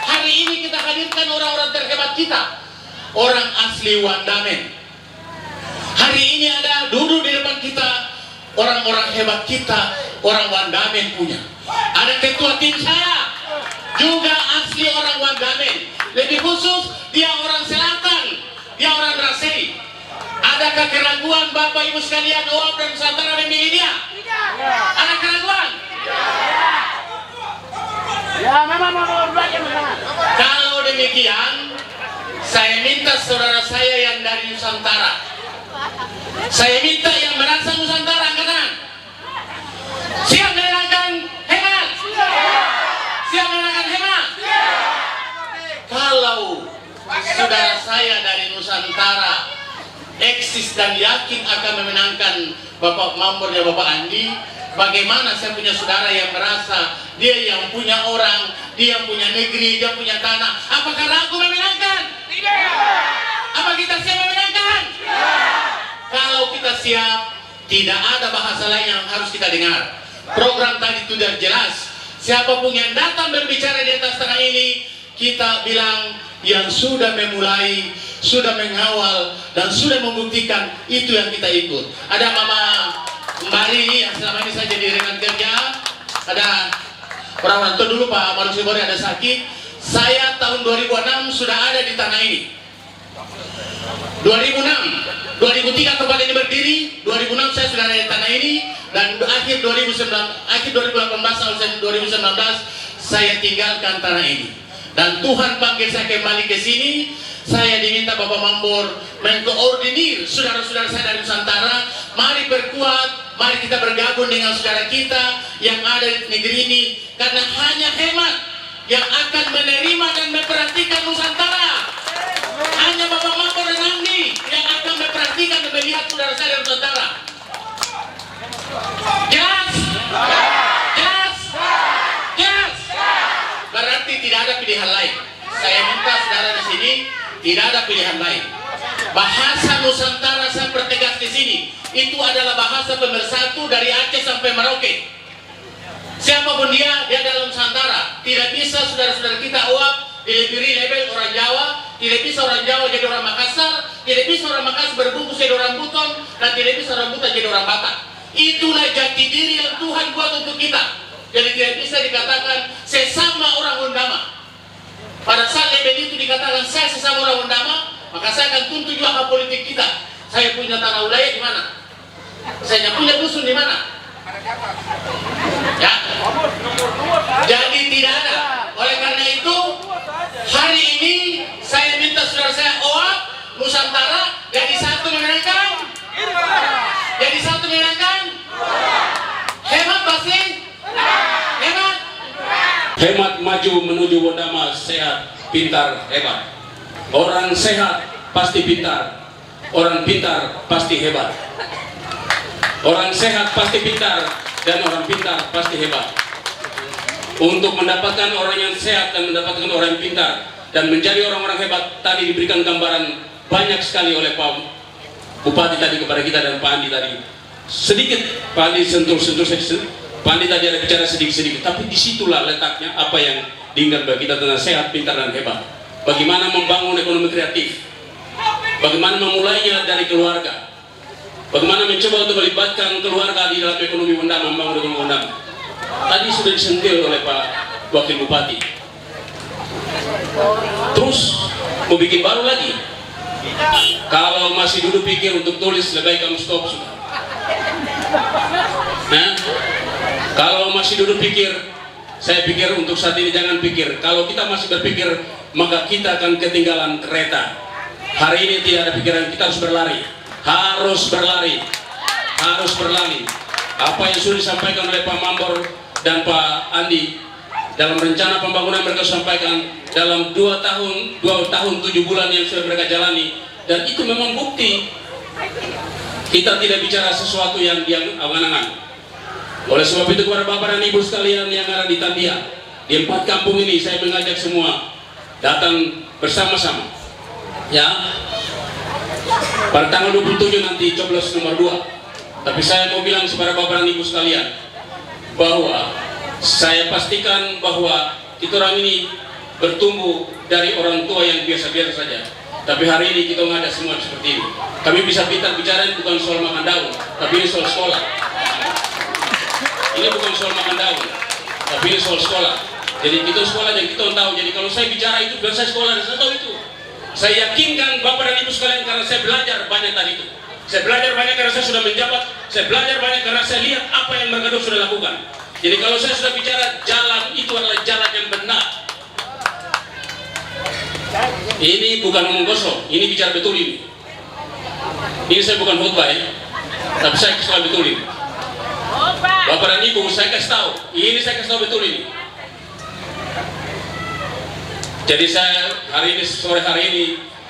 Hari ini kita hadirkan orang-orang terhebat kita, orang asli Wandamen. Hari ini ada duduk di depan kita orang-orang hebat kita, orang Wandamen punya. Ada ketua tim saya juga asli orang Wandamen. Lebih khusus dia orang selatan, dia orang Rasei. Adakah keraguan Bapak Ibu sekalian OAP dan Nusantara memilih dia? Ada keraguan? Ya, memang mau belajar. Kalau demikian, saya minta saudara saya yang dari Nusantara, saya minta yang merasa Nusantara angkat tangan. Siap menerangkan hemat? Siap menerangkan hemat? Kalau saudara saya dari Nusantara eksis dan yakin akan memenangkan Bapak Mambor dan Bapak Andi, bagaimana saya punya saudara yang merasa dia yang punya orang, dia yang punya negeri, dia punya tanah, apakah ragu memenangkan? Tidak. Apa kita siap memenangkan? Kalau kita siap, tidak ada bahasa lain yang harus kita dengar. Program tadi sudah jelas. Siapapun yang datang berbicara di atas tanah ini, kita bilang yang sudah memulai, sudah mengawal, dan sudah membuktikan, itu yang kita ikut. Ada Mama Mbari yang selama ini saya jadi rekan kerja. Ada orang-orang itu dulu Pak Marus Sibori ada sakit. Saya tahun 2006 sudah ada di tanah ini. 2006 2003 tempat ini berdiri, 2006 saya sudah ada di tanah ini, dan akhir 2018 sampai 2019 saya tinggalkan tanah ini. Dan Tuhan panggil saya kembali ke sini. Saya diminta Bapak Mambor mengkoordinir saudara-saudara saya dari Nusantara. Mari berkuat, mari kita bergabung dengan saudara kita yang ada di negeri ini, karena hanya hemat yang akan menerima dan memperhatikan Nusantara. Hanya Bapak Mambor dan Andi yang akan memperhatikan dan melihat saudara saya dari Nusantara. Jelas? Jelas? Jelas? Berarti tidak ada pilihan lain. Saya minta saudara di sini, tidak ada pilihan lain. Bahasa Nusantara saya pertegas di sini, itu adalah bahasa pemersatu dari Aceh sampai Merauke. Siapapun dia dalam Nusantara. Tidak bisa saudara-saudara kita uap diberi label orang Jawa, tidak bisa orang Jawa jadi orang Makassar, tidak bisa orang Makassar berbungkus jadi orang Buton, dan tidak bisa orang Buton jadi orang Batak. Itulah jati diri yang Tuhan buat untuk kita. Jadi tidak bisa dikatakan sesama orang Undama. Pada saat label itu dikatakan saya sesama orang Undama, maka saya akan tuntut juga hak politik kita. Saya punya tanah wilayah di mana? Saya punya dusun di mana? Ya. Jadi tidak ada. Oleh karena itu, hari ini saya minta saudara saya OAP Nusantara jadi satu menyenangkan. Jadi satu menyenangkan. Hemat pasti. Hemat. Hemat maju menuju Wondama, sehat, pintar, hebat. Orang sehat pasti pintar. Orang pintar pasti hebat. Orang sehat pasti pintar, dan orang pintar pasti hebat. Untuk mendapatkan orang yang sehat dan mendapatkan orang yang pintar dan menjadi orang-orang hebat, tadi diberikan gambaran banyak sekali oleh Pak Bupati tadi kepada kita dan Pak Andi tadi. Sedikit Pak Andi sentuh-sentuh sedikit. Pak Andi tadi ada bicara sedikit-sedikit, tapi disitulah letaknya apa yang diinginkan bagi kita tentang sehat, pintar, dan hebat. Bagaimana membangun ekonomi kreatif, bagaimana memulainya dari keluarga, bagaimana mencoba untuk melibatkan keluarga di dalam ekonomi Wondama, membangun ekonomi Wondama. Tadi sudah disentil oleh Pak Wakil Bupati. Terus mau bikin baru lagi. Kalau masih duduk pikir untuk tulis, lebih baik kamu stop sudah. Nah, kalau masih duduk pikir, saya pikir untuk saat ini jangan pikir. Kalau kita masih berpikir, maka kita akan ketinggalan kereta. Hari ini tidak ada pikiran, kita harus berlari. Harus berlari. Harus berlari. Apa yang sudah disampaikan oleh Pak Mambor dan Pak Andi dalam rencana pembangunan mereka sampaikan dalam 2 tahun 7 bulan yang sudah mereka jalani, dan itu memang bukti. Kita tidak bicara sesuatu yang angan-angan. Oleh sebab itu kepada Bapak dan Ibu sekalian yang ada di Tandia, di 4 kampung ini, saya mengajak semua datang bersama-sama. Ya, pada tanggal 27 nanti coblos nomor 2. Tapi saya mau bilang kepada Bapak dan Ibu sekalian bahwa saya pastikan bahwa kita orang ini bertumbuh dari orang tua yang biasa-biasa saja. Tapi hari ini kita nggak ada semua seperti ini. Kami bisa bicara bukan soal makan daun, tapi ini soal sekolah. Ini bukan soal makan daun, tapi ini soal sekolah. Jadi kita sekolah dan kita tahu. Jadi kalau saya bicara itu, biar saya sekolah dan saya tahu itu. Saya yakinkan Bapak dan Ibu sekalian karena saya belajar banyak tadi itu. Saya belajar banyak karena saya sudah menjabat. Saya belajar banyak karena saya lihat apa yang mereka sudah lakukan. Jadi kalau saya sudah bicara jalan, itu adalah jalan yang benar. Ini bukan omong kosong, ini bicara betul ini. Ini saya bukan khotbah ya, tapi saya kasih betul ini. Bapak dan Ibu, saya kasih tahu. Ini saya kasih tahu betul ini. Jadi saya sore hari ini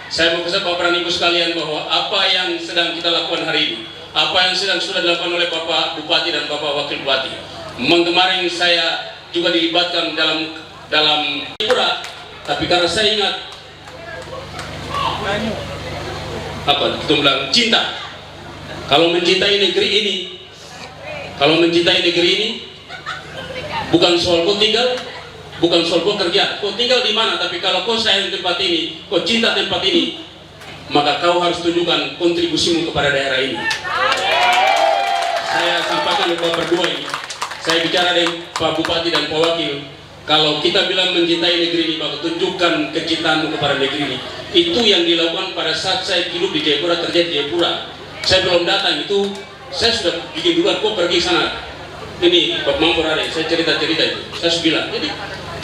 saya mau kasih Bapak dan Ibu sekalian bahwa apa yang sedang kita lakukan hari ini, apa yang sudah dilakukan oleh Bapak Bupati dan Bapak Wakil Bupati. Kemarin saya juga dilibatkan dalam pura, tapi karena saya ingat apa itu bilang cinta. Kalau mencintai negeri ini, bukan soal kau tinggal, bukan soal kau kerja, kau tinggal di mana, tapi kalau kau sayang tempat ini, kau cinta tempat ini, maka kau harus tunjukkan kontribusimu kepada daerah ini. Saya sampaikan kepada berdua ini, saya bicara dengan Pak Bupati dan Pak Wakil, Kalau kita bilang mencintai negeri ini, maka tunjukkan kecintaanmu kepada negeri ini. Itu yang dilakukan pada saat saya hidup di Jayapura, terjadi di Jayapura. Saya belum datang, itu saya sudah bikin duluan, kok pergi sana. Ini Bapak Mampur ada, saya cerita-cerita itu. Saya sudah bilang, jadi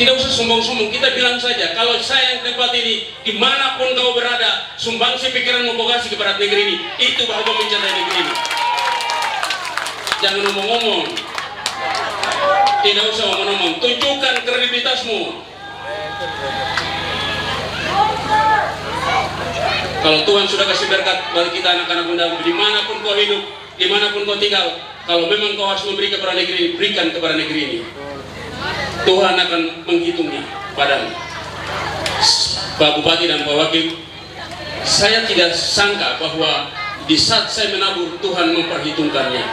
tidak usah sombong-sombong, kita bilang saja, kalau saya yang tempat ini, dimanapun kau berada, sumbangsi pikiranmu kau kasih kepada negeri ini, itu bahwa kau mencintai negeri ini. Jangan ngomong-ngomong, tidak usah ngomong-ngomong, tunjukkan kredibilitasmu. Kalau Tuhan sudah kasih berkat bagi kita anak-anak muda, dimanapun kau hidup, dimanapun kau tinggal, kalau memang kau harus memberi kepada negeri ini, berikan kepada negeri ini. Tuhan akan menghitungnya padamu. Pak Bupati dan Pak Wakil, saya tidak sangka bahwa di saat saya menabur, Tuhan memperhitungkannya.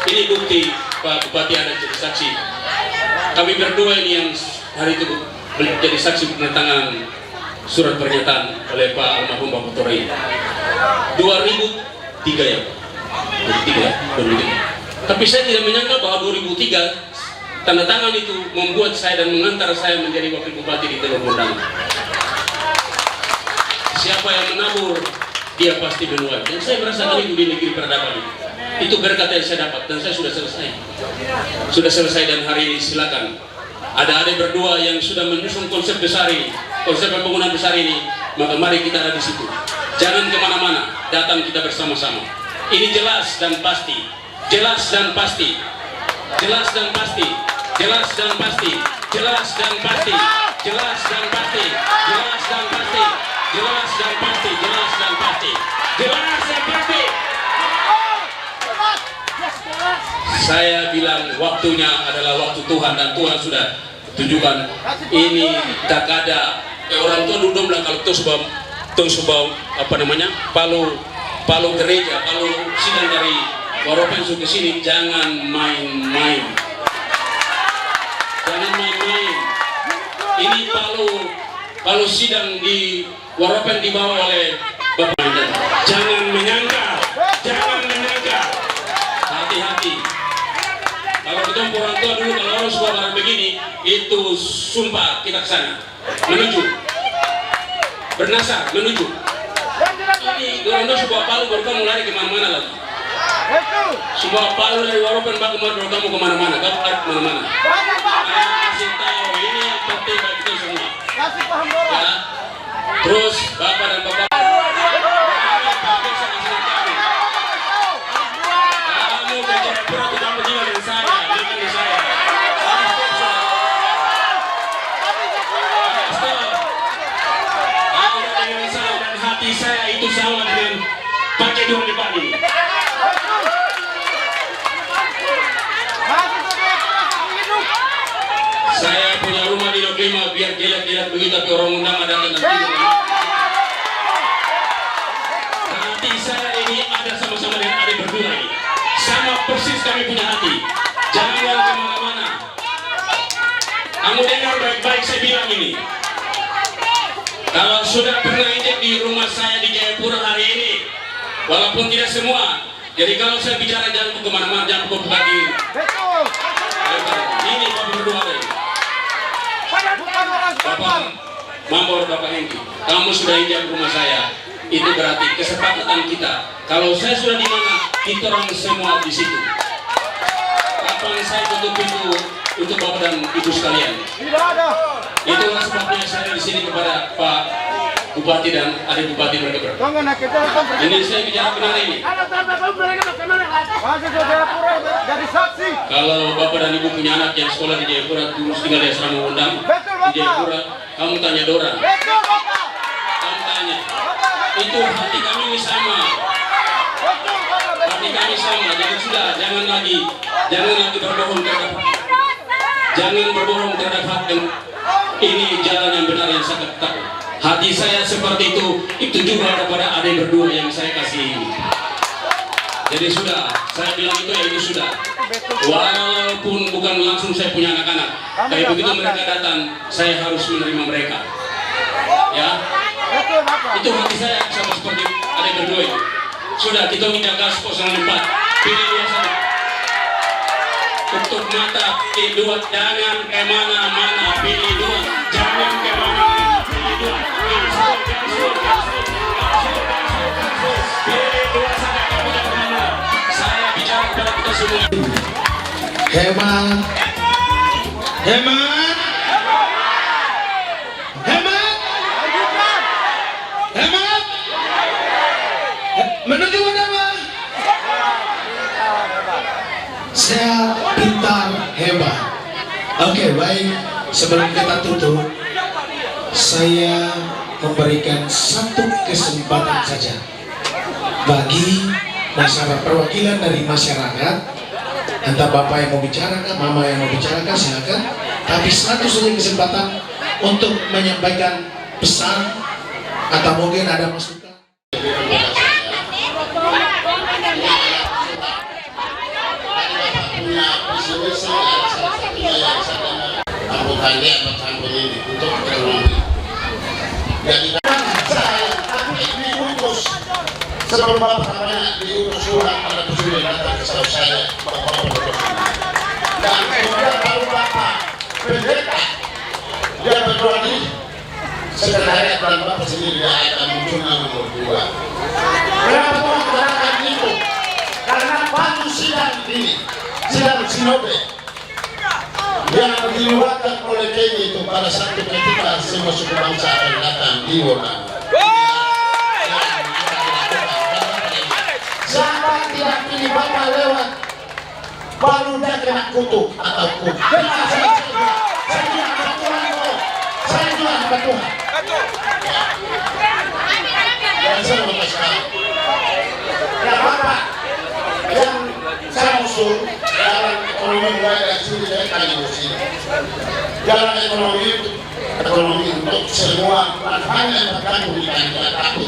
Ini bukti, Pak Bupati ada jadi saksi. Kami berdua ini yang hari itu jadi saksi penandatanganan surat pernyataan oleh Pak almarhum Bapak Torai. 2003 ya, 2003. Tapi saya tidak menyangka bahwa 2003 tanda tangan itu membuat saya dan mengantar saya menjadi wakil bupati di Teluk Gondang. Siapa yang menabur, dia pasti menuai. Dan saya merasakan itu di negeri peradaban ini. Itu berkat yang saya dapat dan saya sudah selesai. Sudah selesai dan hari ini silakan. Ada adik berdua yang sudah menyusun konsep besar ini, konsep pembangunan besar ini, maka mari kita ada di situ. Jangan kemana-mana, datang kita bersama-sama. Ini jelas dan pasti, jelas dan pasti, jelas dan pasti, jelas dan pasti, jelas dan pasti, jelas dan pasti, jelas dan pasti, jelas dan pasti, jelas dan pasti, jelas dan pasti. Saya bilang waktunya adalah waktu Tuhan dan Tuhan sudah tunjukkan. Ini tak ada orang tua dulu bilang kalau tuh sebab apa namanya palu gereja, palu sidang dari Waropen ke sini, jangan main-main, jangan main-main. Ini palu sidang di Waropen dibawa oleh Bapak. Jangan menyangka, jangan menyangka. Hati-hati. Kalau kita orang tua dulu kalau orang suka barang begini, itu sumpah kita ke sana, menuju, bernasar, menuju. Ini orang tua sebuah palu baru kamu lari kemana-mana lagi. Sebuah palu dari Waropen baru kamu kemana-mana, kamu lari kemana-mana. Kasih tahu ini yang penting bagi kita semua. Ya. Terus Bapak dan Bapak. Saya itu sama dengan pakai dua depan ini. Saya punya rumah di Lokima biar gelap-gelap begitu, tapi orang undang ada dan hati saya ini ada sama-sama dengan adik berdua ini. Sama persis kami punya hati. Jangan kemana-mana. Kamu dengar baik-baik saya bilang ini. Kalau sudah pernah injek di rumah saya di Jayapura hari ini, walaupun tidak semua, jadi kalau saya bicara jangan kemana-mana, jangan ke Bupati. Ini Bapak berdua ini. Bapak Mampur, Bapak Hengki, kamu sudah injak rumah saya, itu berarti kesepakatan kita. Kalau saya sudah di mana, kita orang semua di situ. Kapan saya tutup pintu untuk Bapak dan Ibu sekalian? Tidak ada. Itulah sebabnya saya di sini kepada Pak Bupati dan adik Bupati berkeber. Ini saya bicara benar ini. Kalau Bapak dan Ibu punya anak yang sekolah di Jayapura, terus tinggal di asrama undang di Jayapura, kamu tanya Dora. Kamu tanya. Itu hati kami ini sama. Hati kami sama. Jadi sudah, jangan lagi berbohong terhadap. Jangan berbohong terhadap hati. Ini jalan yang benar yang saya katakan. Hati saya seperti itu juga kepada adik berdua yang saya kasih ini. Jadi sudah, saya bilang itu ya itu sudah. Walaupun bukan langsung saya punya anak-anak, tapi begitu mereka datang, saya harus menerima mereka. Ya, itu hati saya sama seperti adik berdua itu. Sudah, kita minta gas 04, pilih dia sana. Tutup mata, pilih dua, jangan kemana-mana, pilih dua, jangan kemana-mana, pilih dua, gaspol, pilih dua saja, kamu jangan kemana. Saya bicara kepada kita semua. Hemat, hemat, hemat, hemat, menuju mana? Sehat, pintar, hebat. Oke, baik. Sebelum kita tutup, saya memberikan satu kesempatan saja bagi masyarakat, perwakilan dari masyarakat. Entah bapak yang mau bicarakan, mama yang mau bicarakan, silakan. Tapi satu saja kesempatan untuk menyampaikan pesan atau mungkin ada masukan. Anggotanya bercampur ini untuk ekonomi. Jadi saya diutus sebelum bapak namanya diutus surat pada presiden datang ke setahu saya bapak berdoa. Dan kemudian baru bapak pendeta dia berdoa ini sekretariat dan bapak sendiri dia akan munculnya nomor 2. Kenapa Tuhan katakan itu? Karena waktu sidang ini, sidang sinode yang dilibatkan oleh Kenya itu pada satu ketika semua suku bangsa akan datang di Wonang. Siapa tidak pilih bapak lewat baru dia kena kutuk atau kutuk. Saya juga hamba Tuhan kok. Saya juga hamba Tuhan. Dan saya mau sekarang. Ya bapak yang saya usul dalam ekonomi mulai dari sini dari Kalimusi. Jalan ekonomi untuk semua bukan hanya yang terganggu di Kalimantan, tapi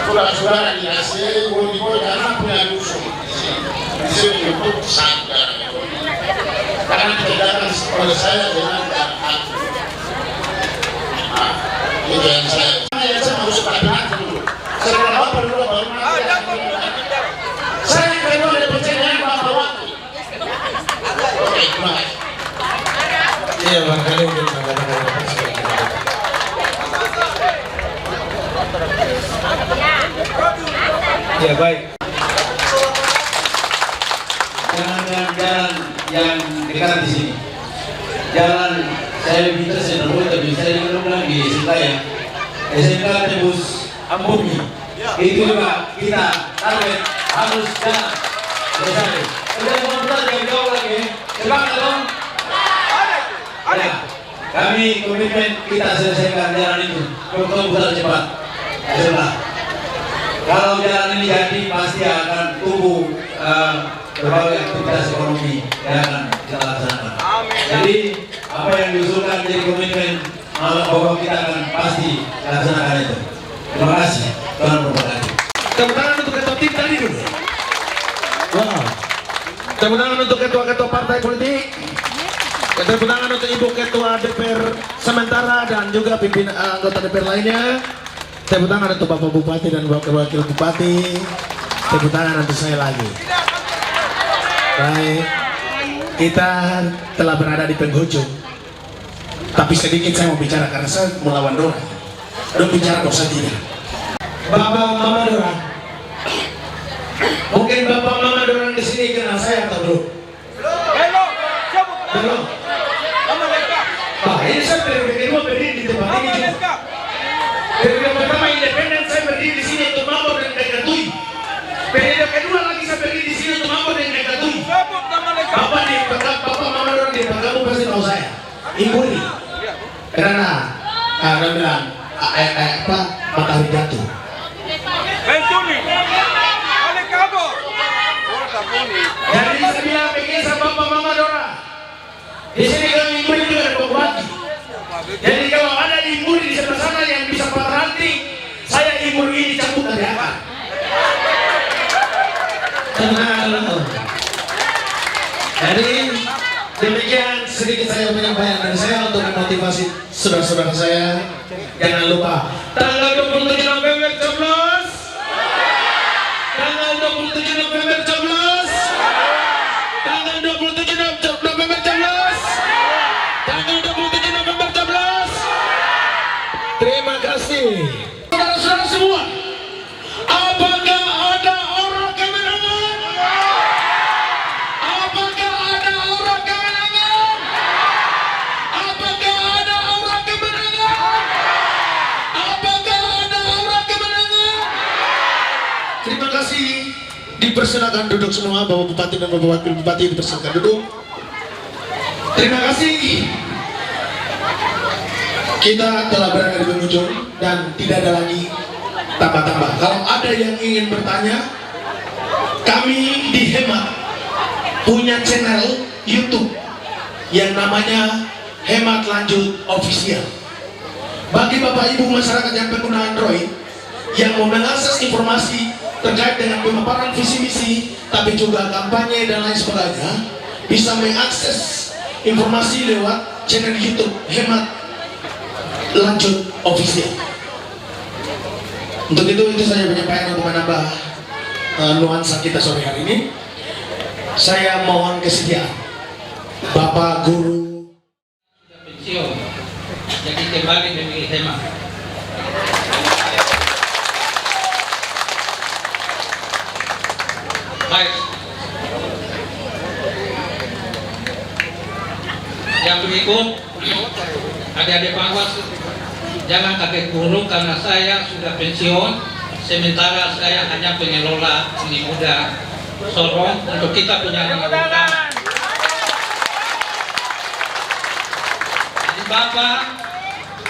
saudara-saudara di Asia, di karena punya dusun di sini untuk satu jalan ekonomi. Karena dikerjakan oleh saya dengan hati. Itu yang saya harus perhatikan dulu. Setelah bapak dulu baru saya kedua dari percayaan bapak waktu. Oke, terima kasih. Iya, barangkali mungkin ya baik. Jalan yang dekat di sini. Jalan saya minta saya tapi saya bilang di Sintayang. SMK tembus Ambumi. Itu juga kita target harus jalan. Selesai. Udah mau yang jauh lagi. Semangat dong. Ya, kami komitmen kita selesaikan jalan itu. Kemudian cepat. Setelah kalau jalan ini jadi pasti akan tumbuh berbagai aktivitas ekonomi yang akan kita laksanakan. Jadi apa yang diusulkan menjadi komitmen bahwa kita akan pasti laksanakan itu. Terima kasih. Tuhan memberkati. Tepuk tangan untuk ketua tim tadi dulu. Wow. Tepuk tangan untuk ketua-ketua partai politik. Tepuk tangan untuk ibu ketua DPR sementara dan juga pimpinan anggota DPR lainnya. Tepuk tangan untuk Bapak Bupati dan Wakil Bupati. Tepuk tangan untuk saya lagi. Baik, kita telah berada di penghujung. Tapi sedikit saya mau bicara karena saya melawan Dora. Dora bicara dosa tidak. Bapak Mama Dora. Mungkin Bapak Mama Dora di sini kenal saya atau belum? Belum. Pak, ini saya periode kedua berdiri di tempat ini juga. Periode pertama independen saya berdiri di sini untuk mampu dan dekatui. Periode kedua lagi saya berdiri di sini untuk mampu dan dekatui. Bapak di Bapak Mama Dora di kamu pasti tahu saya. Ibu ini. Karena dia bilang apa matahari jatuh. Jadi saya bilang begini sama Bapak Mama Dora. Di sini kami ibu juga ada pembantu. Jadi kalau ada ibu di sebelah sana yang bisa patah hati, saya ibu ini cabut dari akar. Tenang. Jadi demikian sedikit saya menyampaikan dari saya untuk memotivasi saudara-saudara saya. Jangan lupa tanggal 27 November coblos. Tanggal 27 November coblos. Tanggal 27 November Dipersilakan duduk semua, Bapak Bupati dan Bapak Wakil Bupati dipersilakan duduk. Terima kasih. Kita telah berada di penghujung dan tidak ada lagi tambah-tambah. Kalau ada yang ingin bertanya, kami di Hemat punya channel YouTube yang namanya Hemat Lanjut Official. Bagi Bapak Ibu masyarakat yang pengguna Android yang mau mengakses informasi terkait dengan pemaparan visi misi, tapi juga kampanye dan lain sebagainya, bisa mengakses informasi lewat channel YouTube Hemat Lanjut Official. Untuk itu saya menyampaikan untuk menambah nuansa kita sore hari ini. Saya mohon kesediaan Bapak Guru pensiun, jadi kembali memilih Hemat. Baik. Yang berikut, adik-adik Panwas, jangan kaget buruk karena saya sudah pensiun, sementara saya hanya pengelola seni muda Sorong untuk kita punya anak muda. Jadi Bapak,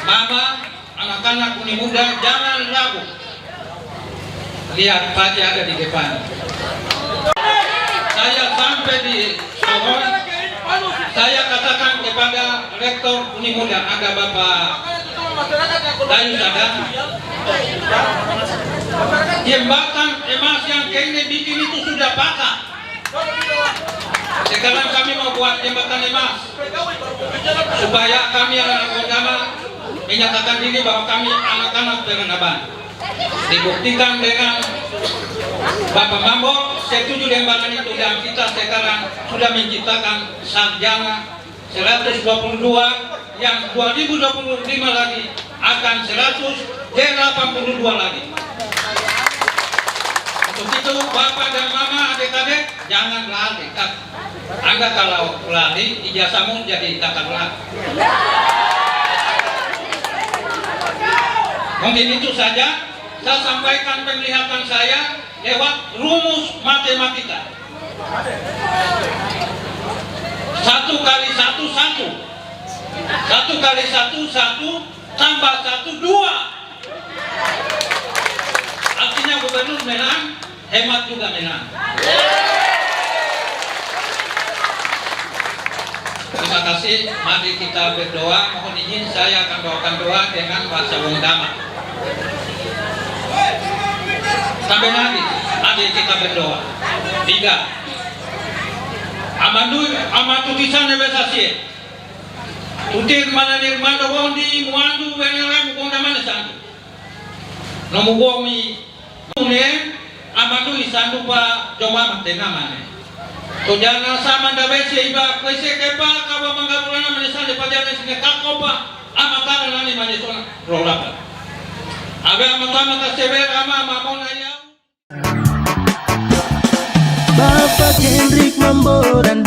Mama, anak-anak uni muda jangan ragu. Lihat Pak ada di depan. Saya sampai di Sorong, saya katakan kepada Rektor Uni Muda, ada Bapak Dayu Sadang, jembatan emas yang kayaknya bikin itu sudah patah. Sekarang kami mau buat jembatan emas supaya kami anak agama menyatakan diri bahwa kami anak-anak Peranaban. Dibuktikan dengan Bapak Mambo setuju dengan itu, dan kita sekarang sudah menciptakan sarjana 122 yang 2025 lagi akan 182 lagi. Untuk itu Bapak dan Mama, adik-adik jangan lari. Anda kalau lari ijazahmu jadi kakak lari. Mungkin itu saja. Saya sampaikan penglihatan saya lewat rumus matematika. 1 kali 1 1. 1 kali 1 1 tambah 1 2. Artinya gubernur menang, Hemat juga menang. Terima kasih. Mari kita berdoa. Mohon izin saya akan bawakan doa dengan bahasa Wondama. Sampai nanti, mari kita berdoa. 3. Amatu kisah nebesasi. Tutir mana nirmando wondi muandu wenera mukonda mana sandu. Nomu gomi tune amatu isandu pa joma matena mane. To jana sama ndabese iba kwese kepa kaba mangabulana mane sande pajana sine kakopa amakana nani mane sona rolapa. Abe amatama kasebera ama mamona ya. Bapak Hendrik Mambo dan